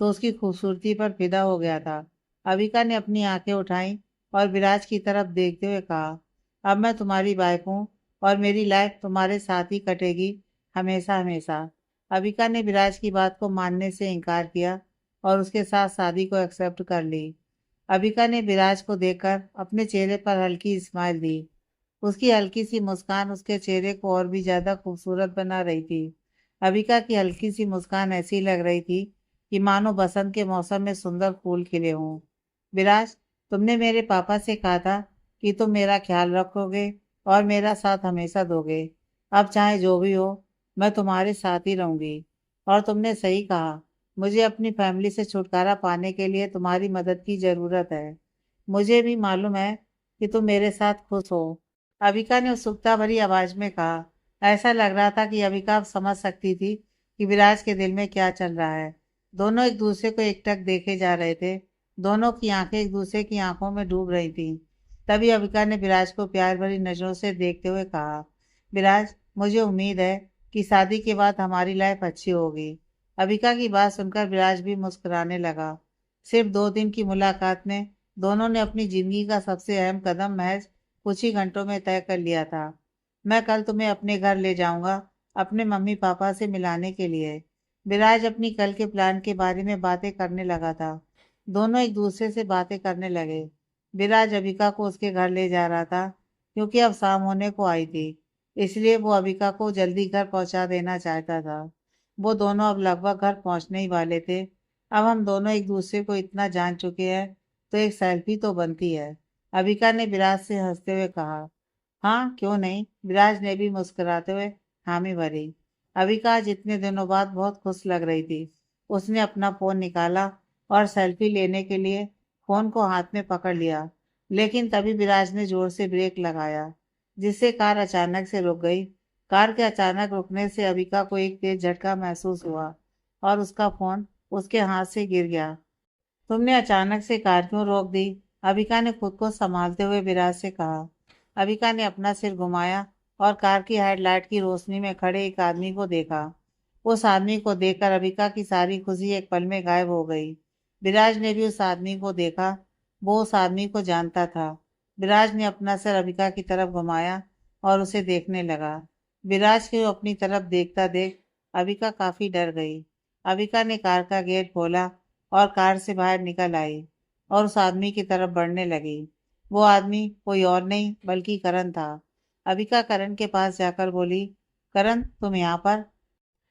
तो उसकी खूबसूरती पर फिदा हो गया था। अविका ने अपनी आंखें उठाई और विराज की तरफ देखते हुए कहा, अब मैं तुम्हारी वाइफ हूँ और मेरी लाइफ तुम्हारे साथ ही कटेगी, हमेशा हमेशा। अविका ने विराज की बात को मानने से इनकार किया और उसके साथ शादी को एक्सेप्ट कर ली। अविका ने विराज को देखकर अपने चेहरे पर हल्की स्माइल दी। उसकी हल्की सी मुस्कान उसके चेहरे को और भी ज्यादा खूबसूरत बना रही थी। अविका की हल्की सी मुस्कान ऐसी लग रही थी कि मानो बसंत के मौसम में सुंदर फूल खिले हों। विराज, तुमने मेरे पापा से कहा था कि तुम मेरा ख्याल रखोगे और मेरा साथ हमेशा दोगे। अब चाहे जो भी हो, मैं तुम्हारे साथ ही रहूंगी। और तुमने सही कहा, मुझे अपनी फैमिली से छुटकारा पाने के लिए तुम्हारी मदद की ज़रूरत है। मुझे भी मालूम है कि तुम मेरे साथ खुश हो। अविका ने उत्सुकता भरी आवाज में कहा। ऐसा लग रहा था कि अविका अब समझ सकती थी कि विराज के दिल में क्या चल रहा है। दोनों एक दूसरे को एकटक देखे जा रहे थे। दोनों की आंखें एक दूसरे की आंखों में डूब रही थीं। तभी अविका ने विराज को प्यार भरी नजरों से देखते हुए कहा, विराज, मुझे उम्मीद है कि शादी के बाद हमारी लाइफ अच्छी होगी। अविका की बात सुनकर विराज भी मुस्कुराने लगा। सिर्फ 2 दिन की मुलाकात में दोनों ने अपनी जिंदगी का सबसे अहम कदम महज कुछ ही घंटों में तय कर लिया था। मैं कल तुम्हें अपने घर ले जाऊंगा, अपने मम्मी पापा से मिलाने के लिए। विराज अपनी कल के प्लान के बारे में बातें करने लगा था। दोनों एक दूसरे से बातें करने लगे। विराज अबिका को उसके घर ले जा रहा था क्योंकि अब शाम होने को आई थी, इसलिए वो अबिका को जल्दी घर पहुंचा देना चाहता था। वो दोनों अब लगभग घर पहुंचने ही वाले थे। अब हम दोनों एक दूसरे को इतना जान चुके हैं तो एक सेल्फी तो बनती है, अबिका ने विराज से हंसते हुए कहा। हाँ, क्यों नहीं, विराज ने भी मुस्कुराते हुए हामी भरी। अबिका आज इतने दिनों बाद बहुत खुश लग रही थी। उसने अपना फोन निकाला और सेल्फी लेने के लिए फोन को हाथ में पकड़ लिया, लेकिन तभी विराज ने जोर से ब्रेक लगाया, जिससे कार अचानक से रुक गई। कार के अचानक रुकने से अबिका को एक तेज झटका महसूस हुआ और उसका फोन उसके हाथ से गिर गया। तुमने अचानक से कार क्यों रोक दी? अबिका ने खुद को संभालते हुए विराज से कहा। अबिका ने अपना सिर घुमाया और कार की हेडलाइट की रोशनी में खड़े एक आदमी को देखा। उस आदमी को देखकर अबिका की सारी खुशी एक पल में गायब हो गई। विराज ने भी उस आदमी को देखा। वो उस आदमी को जानता था। विराज ने अपना सिर अबिका की तरफ घुमाया और उसे देखने लगा। विराज को अपनी तरफ देखता देख अबिका काफी डर गई। अबिका ने कार का गेट खोला और कार से बाहर निकल आई और उस आदमी की तरफ बढ़ने लगी। वो आदमी कोई और नहीं बल्कि करण था। अबिका करण के पास जाकर बोली, करण, तुम यहाँ पर?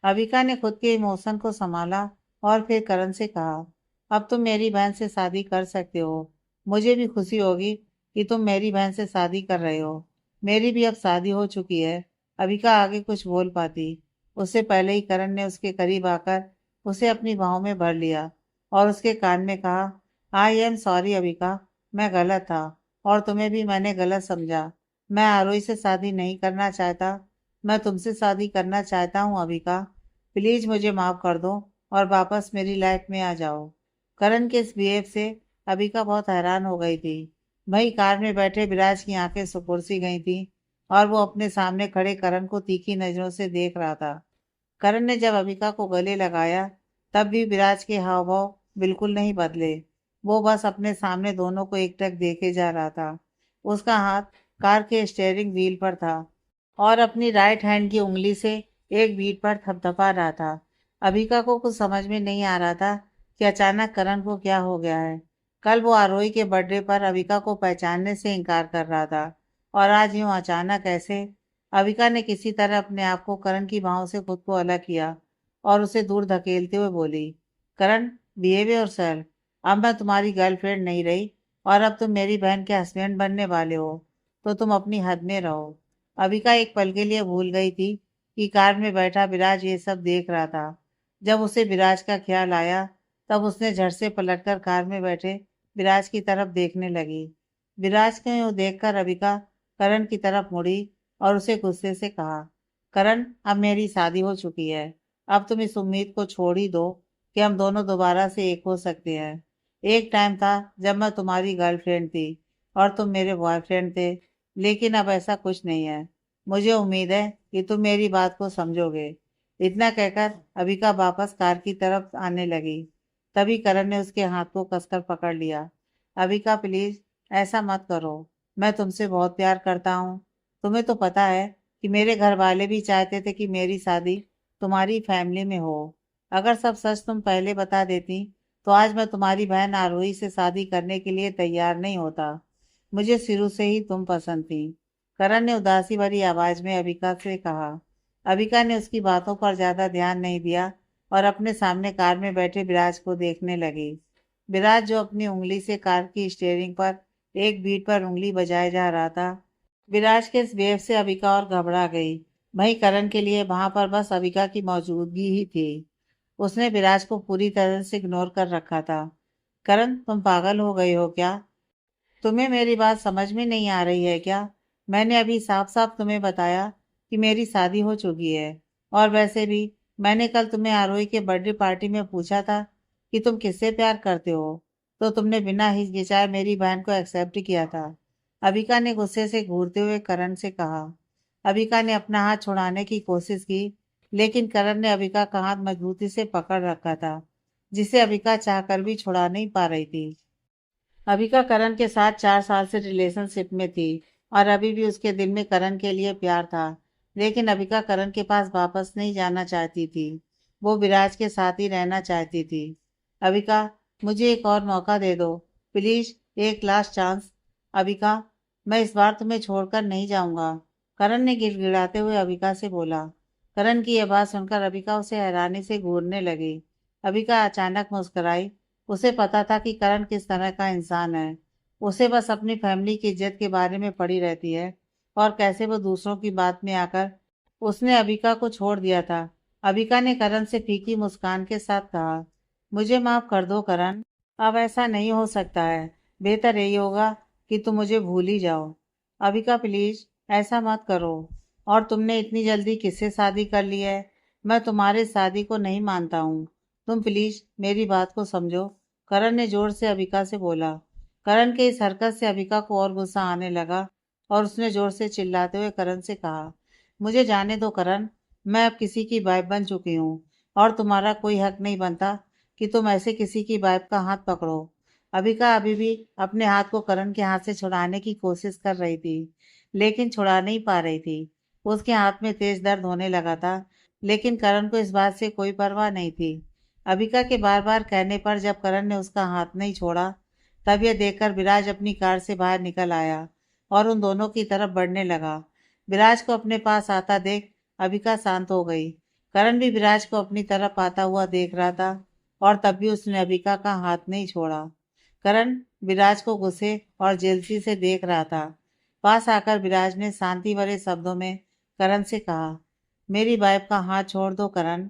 अबिका ने खुद के इमोशन को संभाला और फिर करण से कहा, अब तुम मेरी बहन से शादी कर सकते हो। मुझे भी खुशी होगी कि तुम मेरी बहन से शादी कर रहे हो। मेरी भी अब शादी हो चुकी है। अबिका आगे कुछ बोल पाती उससे पहले ही करण ने उसके करीब आकर उसे अपनी बाहों में भर लिया और उसके कान में कहा, आई एम सॉरी अबिका, मैं गलत था और तुम्हें भी मैंने गलत समझा। मैं आरोही से शादी नहीं करना चाहता, मैं तुमसे शादी करना चाहता हूँ अबिका। प्लीज मुझे माफ कर दो और वापस मेरी लाइफ में आ जाओ। करण के इस बिहेव से अबिका बहुत हैरान हो गई थी। वही कार में बैठे विराज की आंखें सुकुड़ सी गई थी और वो अपने सामने खड़े करण को तीखी नजरों से देख रहा था। करण ने जब अबिका को गले लगाया तब भी विराज के हाव भाव बिल्कुल नहीं बदले। वो बस अपने सामने दोनों को एकटक देखे जा रहा था। उसका हाथ कार के स्टीयरिंग व्हील पर था और अपनी राइट हैंड की उंगली से एक बीट पर थपथपा रहा था। अभिका को कुछ समझ में नहीं आ रहा था कि अचानक करण को क्या हो गया है। कल वो आरोही के बर्थडे पर अभिका को पहचानने से इनकार कर रहा था और आज यूं अचानक ऐसे। अभिका ने किसी तरह अपने आप को करण की बाहों से खुद को अलग किया और उसे दूर धकेलते हुए बोली, करण, बिहेव योरसेल्फ। अब मैं तुम्हारी गर्लफ्रेंड नहीं रही और अब तुम मेरी बहन के हस्बैंड बनने वाले हो, तो तुम अपनी हद में रहो। अबिका एक पल के लिए भूल गई थी कि कार में बैठा विराज ये सब देख रहा था। जब उसे विराज का ख्याल आया तब उसने झट से पलटकर कार में बैठे विराज की तरफ देखने लगी। विराज को यूं देखकर अबिका करण की तरफ मुड़ी और उसे गुस्से से कहा, करण, अब मेरी शादी हो चुकी है। अब तुम इस उम्मीद को छोड़ ही दो कि हम दोनों दोबारा से एक हो सकते हैं। एक टाइम था जब मैं तुम्हारी गर्लफ्रेंड थी और तुम मेरे बॉयफ्रेंड थे, लेकिन अब ऐसा कुछ नहीं है। मुझे उम्मीद है कि तुम मेरी बात को समझोगे। इतना कहकर अबिका वापस कार की तरफ आने लगी। तभी करण ने उसके हाथ को कसकर पकड़ लिया। अबिका, प्लीज ऐसा मत करो। मैं तुमसे बहुत प्यार करता हूँ। तुम्हें तो पता है कि मेरे घर वाले भी चाहते थे कि मेरी शादी तुम्हारी फैमिली में हो। अगर सब सच तुम पहले बता देती तो आज मैं तुम्हारी बहन आरोही से शादी करने के लिए तैयार नहीं होता। मुझे शुरू से ही तुम पसंद थी। करण ने उदासी भरी आवाज में अबिका से कहा। अबिका ने उसकी बातों पर ज्यादा ध्यान नहीं दिया और अपने सामने कार में बैठे विराज को देखने लगी। विराज जो अपनी उंगली से कार की स्टीयरिंग पर एक बीट पर उंगली बजाए जा रहा था। विराज के इस वेव से अबिका और घबरा गई। वहीं करण के लिए वहां पर बस अबिका की मौजूदगी ही थी। उसने विराज को पूरी तरह से इग्नोर कर रखा था। करण, तुम पागल हो गए हो क्या? तुम्हें मेरी बात समझ में नहीं आ रही है क्या? मैंने अभी साफ साफ तुम्हें बताया कि मेरी शादी हो चुकी है। और वैसे भी मैंने कल तुम्हें आरोही के बर्थडे पार्टी में पूछा था कि तुम किससे प्यार करते हो, तो तुमने बिना हिचकिचाए मेरी बहन को एक्सेप्ट किया था। अबिका ने गुस्से से घूरते हुए करण से कहा। अबिका ने अपना हाथ छुड़ाने की कोशिश की, लेकिन करण ने अबिका का हाथ मजबूती से पकड़ रखा था, जिसे अबिका चाहकर भी छुड़ा नहीं पा रही थी। अबिका करण के साथ 4 साल से रिलेशनशिप में थी और अभी भी उसके दिल में करण के लिए प्यार था। लेकिन अबिका करण के पास वापस नहीं जाना चाहती थी। वो विराज के साथ ही रहना चाहती थी। अबिका, मुझे एक और मौका दे दो, प्लीज, एक लास्ट चांस। अबिका, मैं इस बार तुम्हें छोड़कर नहीं जाऊंगा, करण ने गिड़गिड़ाते हुए अबिका से बोला। करण की यह बात सुनकर अबिका उसे हैरानी से घूरने लगी। अबिका अचानक मुस्कुराई। उसे पता था कि करण किस तरह का इंसान है। उसे बस अपनी फैमिली की इज्जत के बारे में पड़ी रहती है और कैसे वो दूसरों की बात में आकर उसने अबिका को छोड़ दिया था। अबिका ने करण से फीकी मुस्कान के साथ कहा, मुझे माफ कर दो करण, अब ऐसा नहीं हो सकता है। बेहतर यही होगा कि तुम मुझे भूल ही जाओ। अबिका, प्लीज ऐसा मत करो। और तुमने इतनी जल्दी किससे शादी कर ली है? मैं तुम्हारे शादी को नहीं मानता हूँ। तुम प्लीज मेरी बात को समझो, करण ने जोर से अबिका से बोला। करण के इस हरकत से अबिका को और गुस्सा आने लगा और उसने जोर से चिल्लाते हुए करण से कहा, मुझे जाने दो करण, मैं अब किसी की वाइफ बन चुकी हूँ और तुम्हारा कोई हक नहीं बनता कि तुम ऐसे किसी की वाइफ का हाथ पकड़ो। अबिका अभी भी अपने हाथ को करण के हाथ से छुड़ाने की कोशिश कर रही थी, लेकिन छुड़ा नहीं पा रही थी। उसके हाथ में तेज दर्द होने लगा था, लेकिन करण को इस बात से कोई परवाह नहीं थी। अबिका के बार बार कहने पर जब करण ने उसका हाथ नहीं छोड़ा, तब यह देखकर विराज अपनी कार से बाहर निकल आया और उन दोनों की तरफ बढ़ने लगा। विराज को अपने पास आता देख अबिका शांत हो गई। करण भी विराज को अपनी तरफ आता हुआ देख रहा था और तब भी उसने अबिका का हाथ नहीं छोड़ा। करण विराज को गुस्से और जेलसी से देख रहा था। पास आकर विराज ने शांति भरे शब्दों में करण से कहा, मेरी वाइफ का हाथ छोड़ दो करण।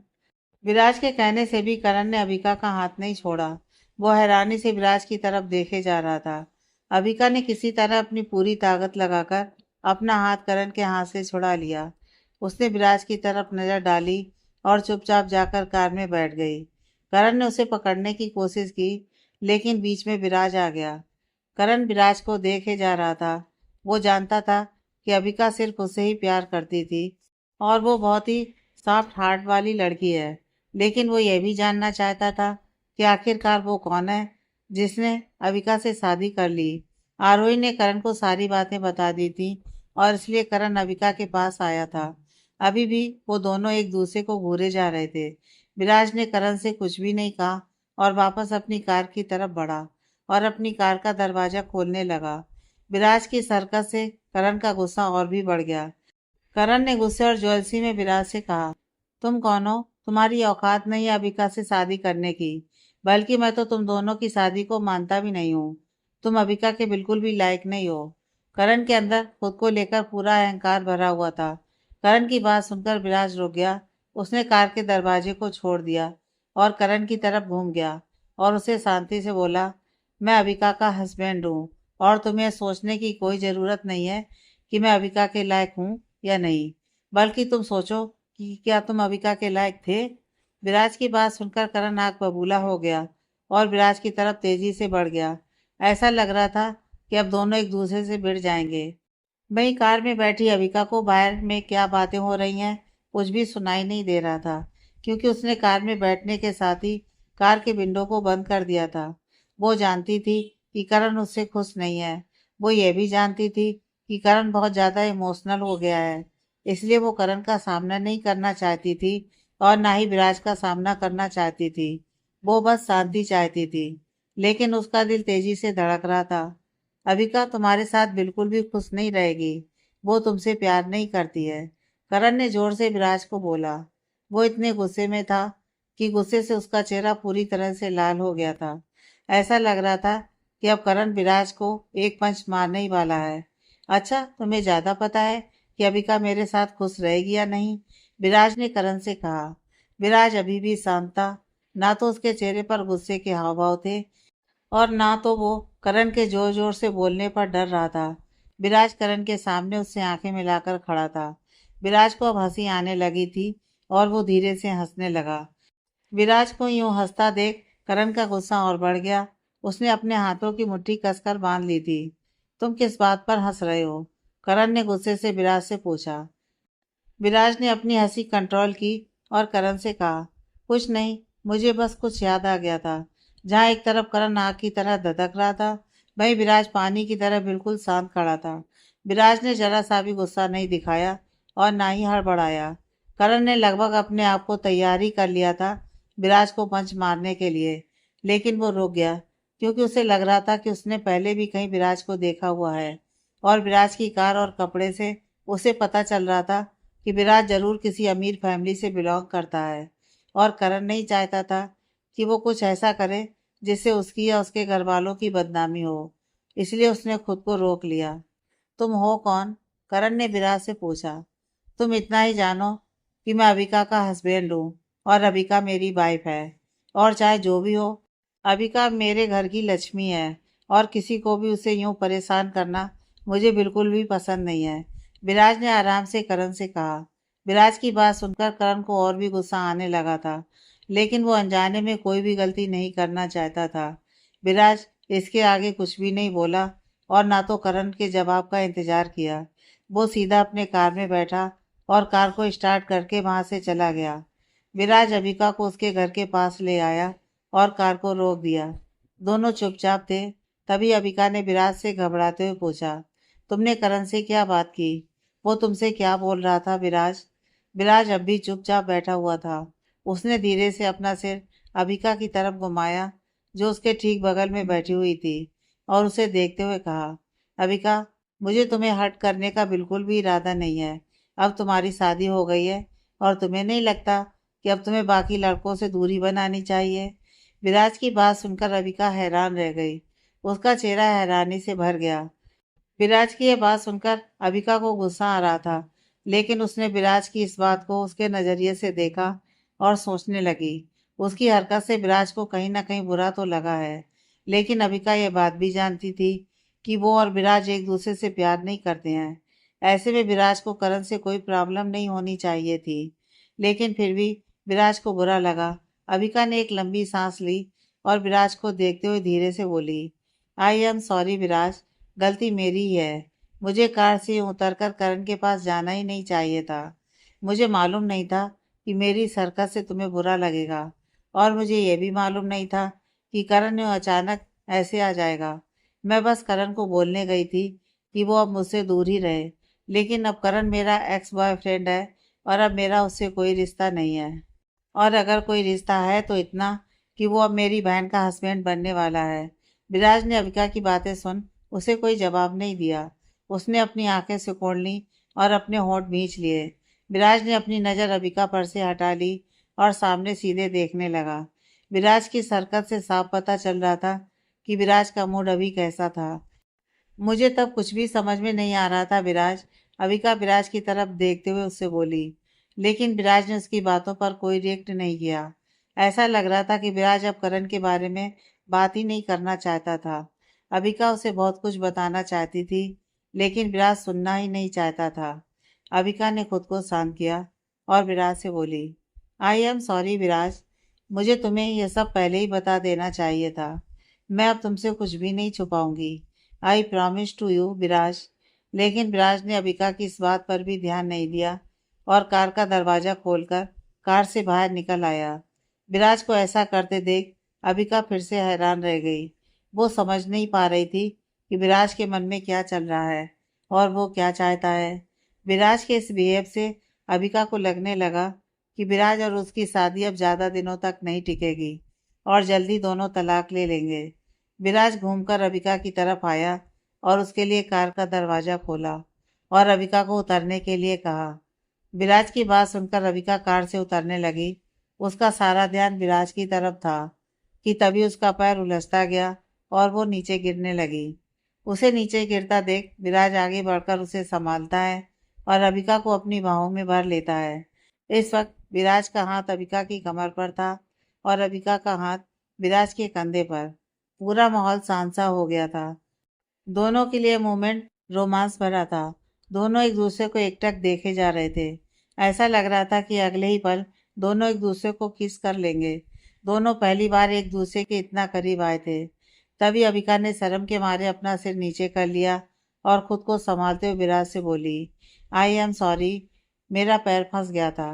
विराज के कहने से भी करण ने अबिका का हाथ नहीं छोड़ा। वो हैरानी से विराज की तरफ देखे जा रहा था। अबिका ने किसी तरह अपनी पूरी ताकत लगाकर अपना हाथ करण के हाथ से छुड़ा लिया। उसने विराज की तरफ नजर डाली और चुपचाप जाकर कार में बैठ गई। करण ने उसे पकड़ने की कोशिश की, लेकिन बीच में विराज आ गया। करण विराज को देखे जा रहा था। वो जानता था कि अबिका सिर्फ उसे ही प्यार करती थी और वो बहुत ही सॉफ्ट हार्ट वाली लड़की है, लेकिन वो यह भी जानना चाहता था कि आखिरकार वो कौन है जिसने अबिका से शादी कर ली। आरोही ने करण को सारी बातें बता दी थी और इसलिए करण अबिका के पास आया था। अभी भी वो दोनों एक दूसरे को घूरे जा रहे थे। विराज ने करण से कुछ भी नहीं कहा और वापस अपनी कार की तरफ बढ़ा और अपनी कार का दरवाजा खोलने लगा। विराज की हरकत से करण का गुस्सा और भी बढ़ गया। करण ने गुस्से और ज्वेलसी में विराज से कहा, तुम कौन हो? तुम्हारी औकात नहीं है अबिका से शादी करने की। बल्कि मैं तो तुम दोनों की शादी को मानता भी नहीं हूँ। तुम अबिका के बिल्कुल भी लायक नहीं हो। करण के अंदर खुद को लेकर पूरा अहंकार भरा हुआ था। करण की बात सुनकर विराज रुक गया। उसने कार के दरवाजे को छोड़ दिया और करण की तरफ घूम गया और उसे शांति से बोला, मैं अबिका का हस्बैंड हूँ और तुम्हें सोचने की कोई ज़रूरत नहीं है कि मैं अबिका के लायक हूँ या नहीं, बल्कि तुम सोचो कि क्या तुम अबिका के लायक थे। विराज की बात सुनकर करण आग बबूला हो गया और विराज की तरफ तेजी से बढ़ गया। ऐसा लग रहा था कि अब दोनों एक दूसरे से भिड़ जाएंगे। वहीं कार में बैठी अबिका को बाहर में क्या बातें हो रही हैं कुछ भी सुनाई नहीं दे रहा था, क्योंकि उसने कार में बैठने के साथ ही कार के विंडो को बंद कर दिया था। वो जानती थी कि करण उससे खुश नहीं है। वो ये भी जानती थी कि करण बहुत ज़्यादा इमोशनल हो गया है, इसलिए वो करण का सामना नहीं करना चाहती थी और ना ही विराज का सामना करना चाहती थी। वो बस शांति चाहती थी, लेकिन उसका दिल तेजी से धड़क रहा था। अबिका तुम्हारे साथ बिल्कुल भी खुश नहीं रहेगी। वो तुमसे प्यार नहीं करती है, करण ने जोर से विराज को बोला। वो इतने गुस्से में था कि गुस्से से उसका चेहरा पूरी तरह से लाल हो गया था। ऐसा लग रहा था कि अब करण विराज को एक पंच मारने ही वाला है। अच्छा, तुम्हें ज्यादा पता है कि अबिका मेरे साथ खुश रहेगी या नहीं? विराज ने करण से कहा। विराज अभी भी शांत था। ना तो उसके चेहरे पर गुस्से के हाव भाव थे और ना तो वो करण के जोर जोर से बोलने पर डर रहा था। विराज करण के सामने उससे आंखें मिलाकर खड़ा था। विराज को अब हंसी आने लगी थी और वो धीरे से हंसने लगा। विराज को यूं हंसता देख करण का गुस्सा और बढ़ गया। उसने अपने हाथों की मुट्ठी कसकर बांध ली थी। तुम किस बात पर हंस रहे हो? करण ने गुस्से से विराज से पूछा। विराज ने अपनी हंसी कंट्रोल की और करण से कहा, कुछ नहीं, मुझे बस कुछ याद आ गया था। जहाँ एक तरफ करण आग की तरह धधक रहा था, वहीं विराज पानी की तरह बिल्कुल शांत खड़ा था। विराज ने जरा सा भी गुस्सा नहीं दिखाया और ना ही हड़बड़ाया। करण ने लगभग अपने आप को तैयार ही कर लिया था विराज को पंच मारने के लिए, लेकिन वो रुक गया क्योंकि उसे लग रहा था कि उसने पहले भी कहीं विराज को देखा हुआ है और विराज की कार और कपड़े से उसे पता चल रहा था कि विराज जरूर किसी अमीर फैमिली से बिलोंग करता है। और करण नहीं चाहता था कि वो कुछ ऐसा करे जिससे उसकी या उसके घर वालों की बदनामी हो, इसलिए उसने खुद को रोक लिया। तुम हो कौन? करण ने विराज से पूछा। तुम इतना ही जानो कि मैं अबिका का हस्बैंड हूँ और अबिका मेरी वाइफ है, और चाहे जो भी हो, अबिका मेरे घर की लक्ष्मी है और किसी को भी उसे यूं परेशान करना मुझे बिल्कुल भी पसंद नहीं है। विराज ने आराम से करण से कहा। विराज की बात सुनकर करण को और भी गुस्सा आने लगा था, लेकिन वो अनजाने में कोई भी गलती नहीं करना चाहता था। विराज इसके आगे कुछ भी नहीं बोला और ना तो करण के जवाब का इंतजार किया। वो सीधा अपने कार में बैठा और कार को स्टार्ट करके वहां से चला गया। विराज अबिका को उसके घर के पास ले आया और कार को रोक दिया। दोनों चुपचाप थे। तभी अबिका ने विराज से घबराते हुए पूछा, तुमने करण से क्या बात की? वो तुमसे क्या बोल रहा था विराज? विराज अब भी चुपचाप बैठा हुआ था। उसने धीरे से अपना सिर अबिका की तरफ घुमाया, जो उसके ठीक बगल में बैठी हुई थी, और उसे देखते हुए कहा, अबिका, मुझे तुम्हें हर्ट करने का बिल्कुल भी इरादा नहीं है। अब तुम्हारी शादी हो गई है और तुम्हें नहीं लगता कि अब तुम्हें बाकी लड़कों से दूरी बनानी चाहिए? विराज की बात सुनकर अबिका हैरान रह गई। उसका चेहरा हैरानी से भर गया। विराज की यह बात सुनकर अबिका को गुस्सा आ रहा था, लेकिन उसने विराज की इस बात को उसके नजरिए से देखा और सोचने लगी। उसकी हरकत से विराज को कहीं ना कहीं बुरा तो लगा है, लेकिन अबिका यह बात भी जानती थी कि वो और विराज एक दूसरे से प्यार नहीं करते हैं। ऐसे में विराज को करण से कोई प्रॉब्लम नहीं होनी चाहिए थी, लेकिन फिर भी विराज को बुरा लगा। अबिका ने एक लंबी सांस ली और विराज को देखते हुए धीरे से बोली, आई एम सॉरी विराज, गलती मेरी ही है। मुझे कार से उतरकर करण के पास जाना ही नहीं चाहिए था। मुझे मालूम नहीं था कि मेरी इस हरकत से तुम्हें बुरा लगेगा, और मुझे यह भी मालूम नहीं था कि करण अचानक ऐसे आ जाएगा। मैं बस करण को बोलने गई थी कि वो अब मुझसे दूर ही रहे, लेकिन अब करण मेरा एक्स बॉयफ्रेंड है और अब मेरा उससे कोई रिश्ता नहीं है। और अगर कोई रिश्ता है तो इतना कि वो अब मेरी बहन का हस्बैंड बनने वाला है। विराज ने अबिका की बातें सुन उसे कोई जवाब नहीं दिया। उसने अपनी आंखें सिकोड़ ली और अपने होंठ भींच लिए। विराज ने अपनी नज़र अबिका पर से हटा ली और सामने सीधे देखने लगा। विराज की हरकत से साफ पता चल रहा था कि विराज का मूड अभी कैसा था। मुझे तब कुछ भी समझ में नहीं आ रहा था विराज, अविका विराज की तरफ देखते हुए उससे बोली। लेकिन विराज ने उसकी बातों पर कोई रिएक्ट नहीं किया। ऐसा लग रहा था कि विराज अब करण के बारे में बात ही नहीं करना चाहता था। अविका उसे बहुत कुछ बताना चाहती थी, लेकिन विराज सुनना ही नहीं चाहता था। अविका ने खुद को शांत किया और विराज से बोली, आई एम सॉरी विराज, मुझे तुम्हें यह सब पहले ही बता देना चाहिए था। मैं अब तुमसे कुछ भी नहीं छुपाऊंगी। आई प्रॉमिस टू यू विराज। लेकिन विराज ने अबिका की इस बात पर भी ध्यान नहीं दिया और कार का दरवाजा खोलकर कार से बाहर निकल आया। विराज को ऐसा करते देख अबिका फिर से हैरान रह गई। वो समझ नहीं पा रही थी कि विराज के मन में क्या चल रहा है और वो क्या चाहता है। विराज के इस बिहेव से अबिका को लगने लगा कि विराज और उसकी शादी अब ज़्यादा दिनों तक नहीं टिकेगी और जल्दी दोनों तलाक ले लेंगे। विराज घूमकर अबिका की तरफ आया और उसके लिए कार का दरवाज़ा खोला और अबिका को उतरने के लिए कहा। विराज की बात सुनकर अबिका कार से उतरने लगी। उसका सारा ध्यान विराज की तरफ था कि तभी उसका पैर उलझता गया और वो नीचे गिरने लगी। उसे नीचे गिरता देख विराज आगे बढ़कर उसे संभालता है और अबिका को अपनी बाहों में भर लेता है। इस वक्त विराज का हाथ अबिका की कमर पर था और अबिका का हाथ विराज के कंधे पर। पूरा माहौल शांत सा हो गया था। दोनों के लिए मोमेंट रोमांस भरा था। दोनों एक दूसरे को एकटक देखे जा रहे थे। ऐसा लग रहा था कि अगले ही पल दोनों एक दूसरे को किस कर लेंगे। दोनों पहली बार एक दूसरे के इतना करीब आए थे। तभी अबिका ने शर्म के मारे अपना सिर नीचे कर लिया और खुद को संभालते हुए विराज से बोली, आई एम सॉरी, मेरा पैर फंस गया था।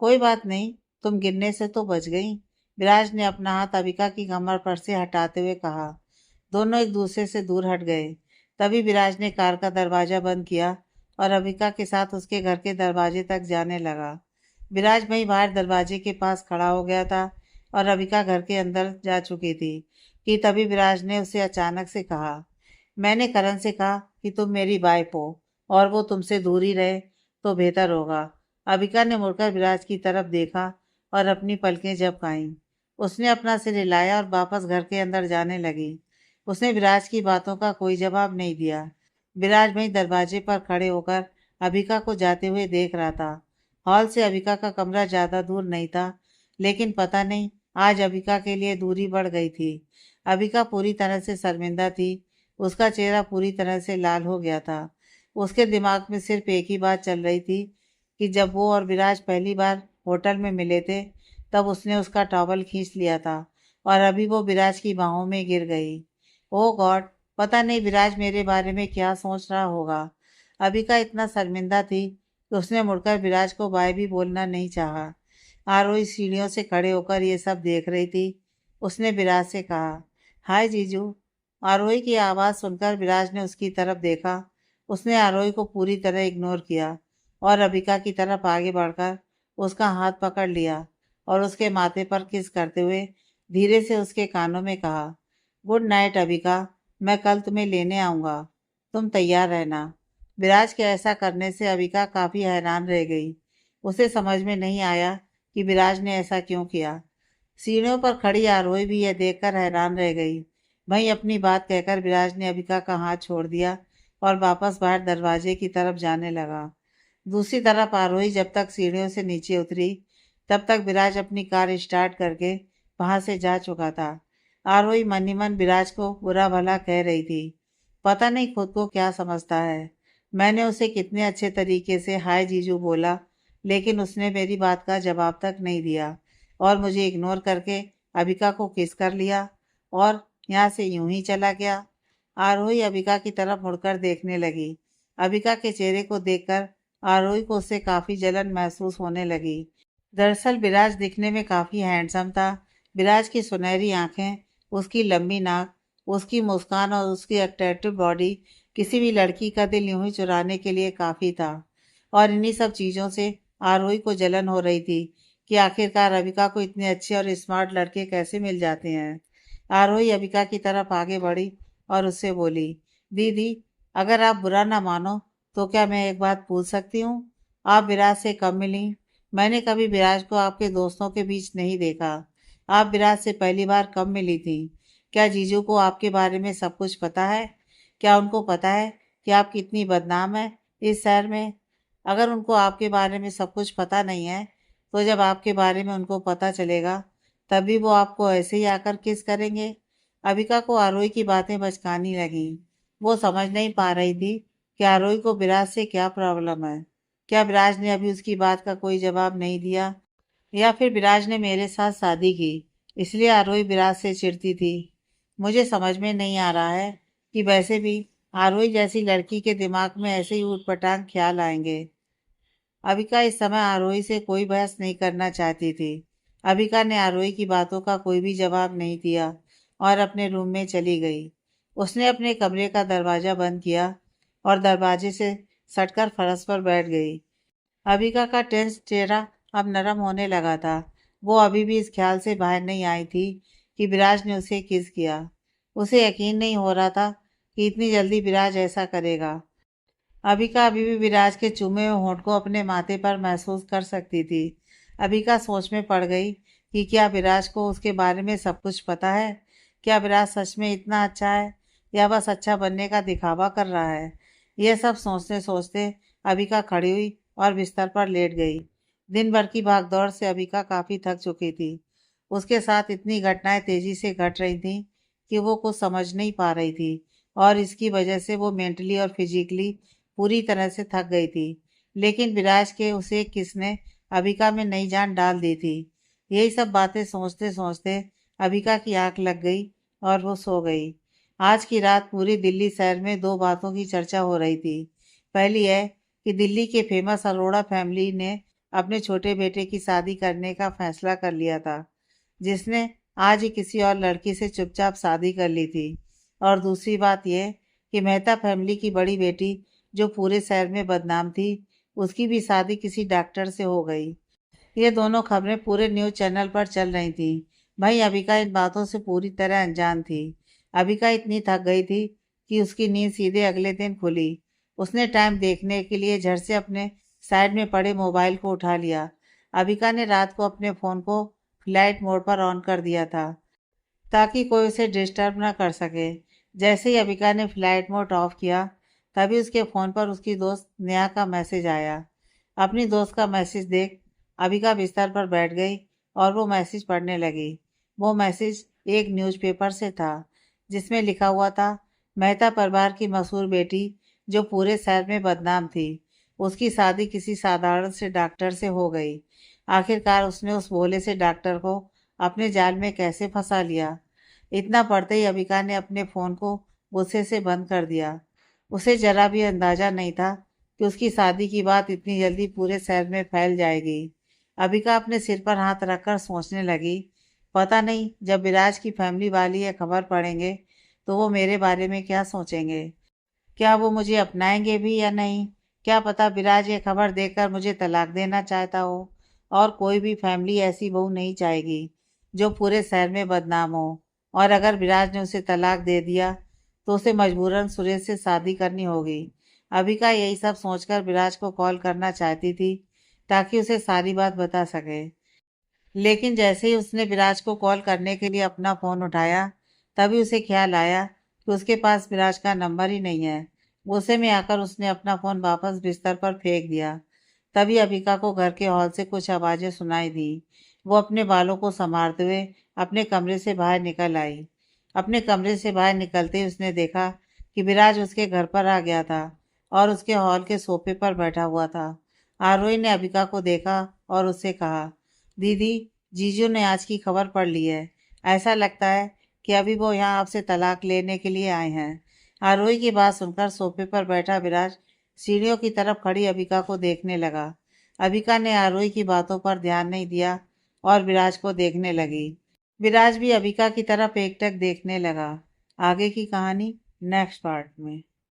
कोई बात नहीं, तुम गिरने से तो बच गई। विराज ने अपना हाथ अबिका की कमर पर से हटाते हुए कहा। दोनों एक दूसरे से दूर हट गए। तभी विराज ने कार का दरवाजा बंद किया और अबिका के साथ उसके घर के दरवाजे तक जाने लगा। विराज वहीं बाहर दरवाजे के पास खड़ा हो गया था और अबिका घर के अंदर जा चुकी थी कि तभी विराज ने उसे अचानक से कहा, मैंने करण से कहा कि तुम मेरी वाइफ हो और वो तुमसे दूर ही रहे तो बेहतर होगा। अबिका ने मुड़कर विराज की तरफ देखा और अपनी पलकें झपकाईं। उसने अपना सिर हिलाया और वापस घर के अंदर जाने लगी। उसने विराज की बातों का कोई जवाब नहीं दिया। विराज वहीं दरवाजे पर खड़े होकर अबिका को जाते हुए देख रहा था। हॉल से अबिका का कमरा ज़्यादा दूर नहीं था, लेकिन पता नहीं आज अबिका के लिए दूरी बढ़ गई थी। अबिका पूरी तरह से शर्मिंदा थी। उसका चेहरा पूरी तरह से लाल हो गया था। उसके दिमाग में सिर्फ एक ही बात चल रही थी कि जब वो और विराज पहली बार होटल में मिले थे तब उसने उसका टॉवल खींच लिया था और अभी वो विराज की बाहों में गिर गई। ओह गॉड, पता नहीं विराज मेरे बारे में क्या सोच रहा होगा। अबिका इतना शर्मिंदा थी कि उसने मुड़कर विराज को बाय भी बोलना नहीं चाहा। आरोही सीढ़ियों से खड़े होकर ये सब देख रही थी। उसने विराज से कहा, हाय जीजू। आरोही की आवाज़ सुनकर विराज ने उसकी तरफ देखा। उसने आरोही को पूरी तरह इग्नोर किया और अबिका की तरफ आगे बढ़कर उसका हाथ पकड़ लिया और उसके माथे पर किस करते हुए धीरे से उसके कानों में कहा, गुड नाइट अबिका, मैं कल तुम्हें लेने आऊँगा, तुम तैयार रहना। विराज के ऐसा करने से अबिका काफ़ी हैरान रह गई। उसे समझ में नहीं आया कि विराज ने ऐसा क्यों किया। सीढ़ियों पर खड़ी आरोही भी यह देखकर हैरान रह गई। वहीं अपनी बात कहकर विराज ने अबिका का हाथ छोड़ दिया और वापस बाहर दरवाजे की तरफ जाने लगा। दूसरी तरफ आरोही जब तक सीढ़ियों से नीचे उतरी तब तक विराज अपनी कार स्टार्ट करके वहां से जा चुका था। आरोही मन ही मन विराज को बुरा भला कह रही थी। पता नहीं खुद को क्या समझता है। मैंने उसे कितने अच्छे तरीके से हाय जीजू बोला, लेकिन उसने मेरी बात का जवाब तक नहीं दिया और मुझे इग्नोर करके अबिका को किस कर लिया और यहाँ से यूं ही चला गया। आरोही अबिका की तरफ मुड़कर देखने लगी। अबिका के चेहरे को देखकर आरोही को उससे काफी जलन महसूस होने लगी। दरअसल विराज दिखने में काफी हैंडसम था। विराज की सुनहरी आंखें, उसकी लंबी नाक, उसकी मुस्कान और उसकी अट्रैक्टिव बॉडी किसी भी लड़की का दिल यूं ही चुराने के लिए काफी था। और इन्हीं सब चीजों से आरोही को जलन हो रही थी कि आखिरकार अबिका को इतने अच्छे और स्मार्ट लड़के कैसे मिल जाते हैं। आरोही अबिका की तरफ आगे बढ़ी और उससे बोली, दीदी, अगर आप बुरा ना मानो तो क्या मैं एक बात पूछ सकती हूँ? आप विराज से कब मिली? मैंने कभी विराज को आपके दोस्तों के बीच नहीं देखा। आप विराज से पहली बार कब मिली थी? क्या जीजू को आपके बारे में सब कुछ पता है? क्या उनको पता है कि आप कितनी बदनाम है इस शहर में? अगर उनको आपके बारे में सब कुछ पता नहीं है, तो जब आपके बारे में उनको पता चलेगा, तभी वो आपको ऐसे ही आकर किस करेंगे। अबिका को आरोही की बातें बचकानी लगी। वो समझ नहीं पा रही थी कि आरोही को विराज से क्या प्रॉब्लम है। क्या विराज ने अभी उसकी बात का कोई जवाब नहीं दिया, या फिर विराज ने मेरे साथ शादी की इसलिए आरोही विराज से चिढ़ती थी? मुझे समझ में नहीं आ रहा है कि वैसे भी आरोही जैसी लड़की के दिमाग में ऐसे ही ऊटपटांग ख्याल आएंगे। अबिका इस समय आरोही से कोई बहस नहीं करना चाहती थी। अबिका ने आरोही की बातों का कोई भी जवाब नहीं दिया और अपने रूम में चली गई। उसने अपने कमरे का दरवाजा बंद किया और दरवाजे से सटकर फर्श पर बैठ गई। अबिका का टेंस चेहरा अब नरम होने लगा था। वो अभी भी इस ख्याल से बाहर नहीं आई थी कि विराज ने उसे किस किया। उसे यकीन नहीं हो रहा था कि इतनी जल्दी विराज ऐसा करेगा। अबिका अभी भी विराज के चूमे हुए होंठ को अपने माथे पर महसूस कर सकती थी। अबिका सोच में पड़ गई कि क्या विराज को उसके बारे में सब कुछ पता है? क्या विराज सच में इतना अच्छा है या बस अच्छा बनने का दिखावा कर रहा है? यह सब सोचते सोचते अबिका खड़ी हुई और बिस्तर पर लेट गई। दिन भर की भागदौड़ से अबिका काफी थक चुकी थी। उसके साथ इतनी घटनाएं तेजी से घट रही थीं कि वो कुछ समझ नहीं पा रही थी और इसकी वजह से वो मेंटली और फिजिकली पूरी तरह से थक गई थी। लेकिन विराज के उसे किसने अबिका में नई जान डाल दी थी। यही सब बातें सोचते सोचते अबिका की आंख लग गई और वो सो गई। आज की रात पूरी दिल्ली शहर में दो बातों की चर्चा हो रही थी। पहली है कि दिल्ली के फेमस अरोड़ा फैमिली ने अपने छोटे बेटे की शादी करने का फैसला कर लिया था, जिसने आज ही किसी और लड़की से चुपचाप शादी कर ली थी। और दूसरी बात यह कि मेहता फैमिली की बड़ी बेटी, जो पूरे शहर में बदनाम थी, उसकी भी शादी किसी डॉक्टर से हो गई। ये दोनों खबरें पूरे न्यूज़ चैनल पर चल रही थी। भाई अबिका इन बातों से पूरी तरह अनजान थी। अबिका इतनी थक गई थी कि उसकी नींद सीधे अगले दिन खुली। उसने टाइम देखने के लिए झट से अपने साइड में पड़े मोबाइल को उठा लिया। अबिका ने रात को अपने फ़ोन को फ्लाइट मोड पर ऑन कर दिया था ताकि कोई उसे डिस्टर्ब ना कर सके। जैसे ही अबिका ने फ्लाइट मोड ऑफ किया, तभी उसके फ़ोन पर उसकी दोस्त नेहा का मैसेज आया। अपनी दोस्त का मैसेज देख अबिका बिस्तर पर बैठ गई और वो मैसेज पढ़ने लगी। वो मैसेज एक न्यूज़पेपर से था, जिसमें लिखा हुआ था, मेहता परिवार की मशहूर बेटी, जो पूरे शहर में बदनाम थी, उसकी शादी किसी साधारण से डॉक्टर से हो गई। आखिरकार उसने उस भोले से डॉक्टर को अपने जाल में कैसे फंसा लिया। इतना पढ़ते ही अबिका ने अपने फ़ोन को गुस्से से बंद कर दिया। उसे जरा भी अंदाजा नहीं था कि उसकी शादी की बात इतनी जल्दी पूरे शहर में फैल जाएगी। अबिका अपने सिर पर हाथ रखकर सोचने लगी, पता नहीं जब विराज की फैमिली वाले ये खबर पढ़ेंगे तो वो मेरे बारे में क्या सोचेंगे। क्या वो मुझे अपनाएंगे भी या नहीं? क्या पता विराज ये खबर देखकर मुझे तलाक देना चाहता हो। और कोई भी फैमिली ऐसी बहू नहीं चाहेगी जो पूरे शहर में बदनाम हो। और अगर विराज ने उसे तलाक दे दिया तो उसे मजबूरन सुरेश से शादी करनी होगी। अबिका यही सब सोचकर विराज को कॉल करना चाहती थी ताकि उसे सारी बात बता सके। लेकिन जैसे ही उसने विराज को कॉल करने के लिए अपना फ़ोन उठाया, तभी उसे ख्याल आया कि उसके पास विराज का नंबर ही नहीं है। गुस्से में आकर उसने अपना फ़ोन वापस बिस्तर पर फेंक दिया। तभी अबिका को घर के हॉल से कुछ आवाज़ें सुनाई दी। वो अपने बालों को संवारते हुए अपने कमरे से बाहर निकल आई। अपने कमरे से बाहर निकलते ही उसने देखा कि विराज उसके घर पर आ गया था और उसके हॉल के सोफे पर बैठा हुआ था। आरोही ने अबिका को देखा और उससे कहा, दीदी, जीजू ने आज की खबर पढ़ ली है। ऐसा लगता है कि अभी वो यहाँ आपसे तलाक लेने के लिए आए हैं। आरोही की बात सुनकर सोफे पर बैठा विराज सीढ़ियों की तरफ खड़ी अबिका को देखने लगा। अबिका ने आरोही की बातों पर ध्यान नहीं दिया और विराज को देखने लगी। विराज भी अबिका की तरफ एकटक देखने लगा। आगे की कहानी नेक्स्ट पार्ट में।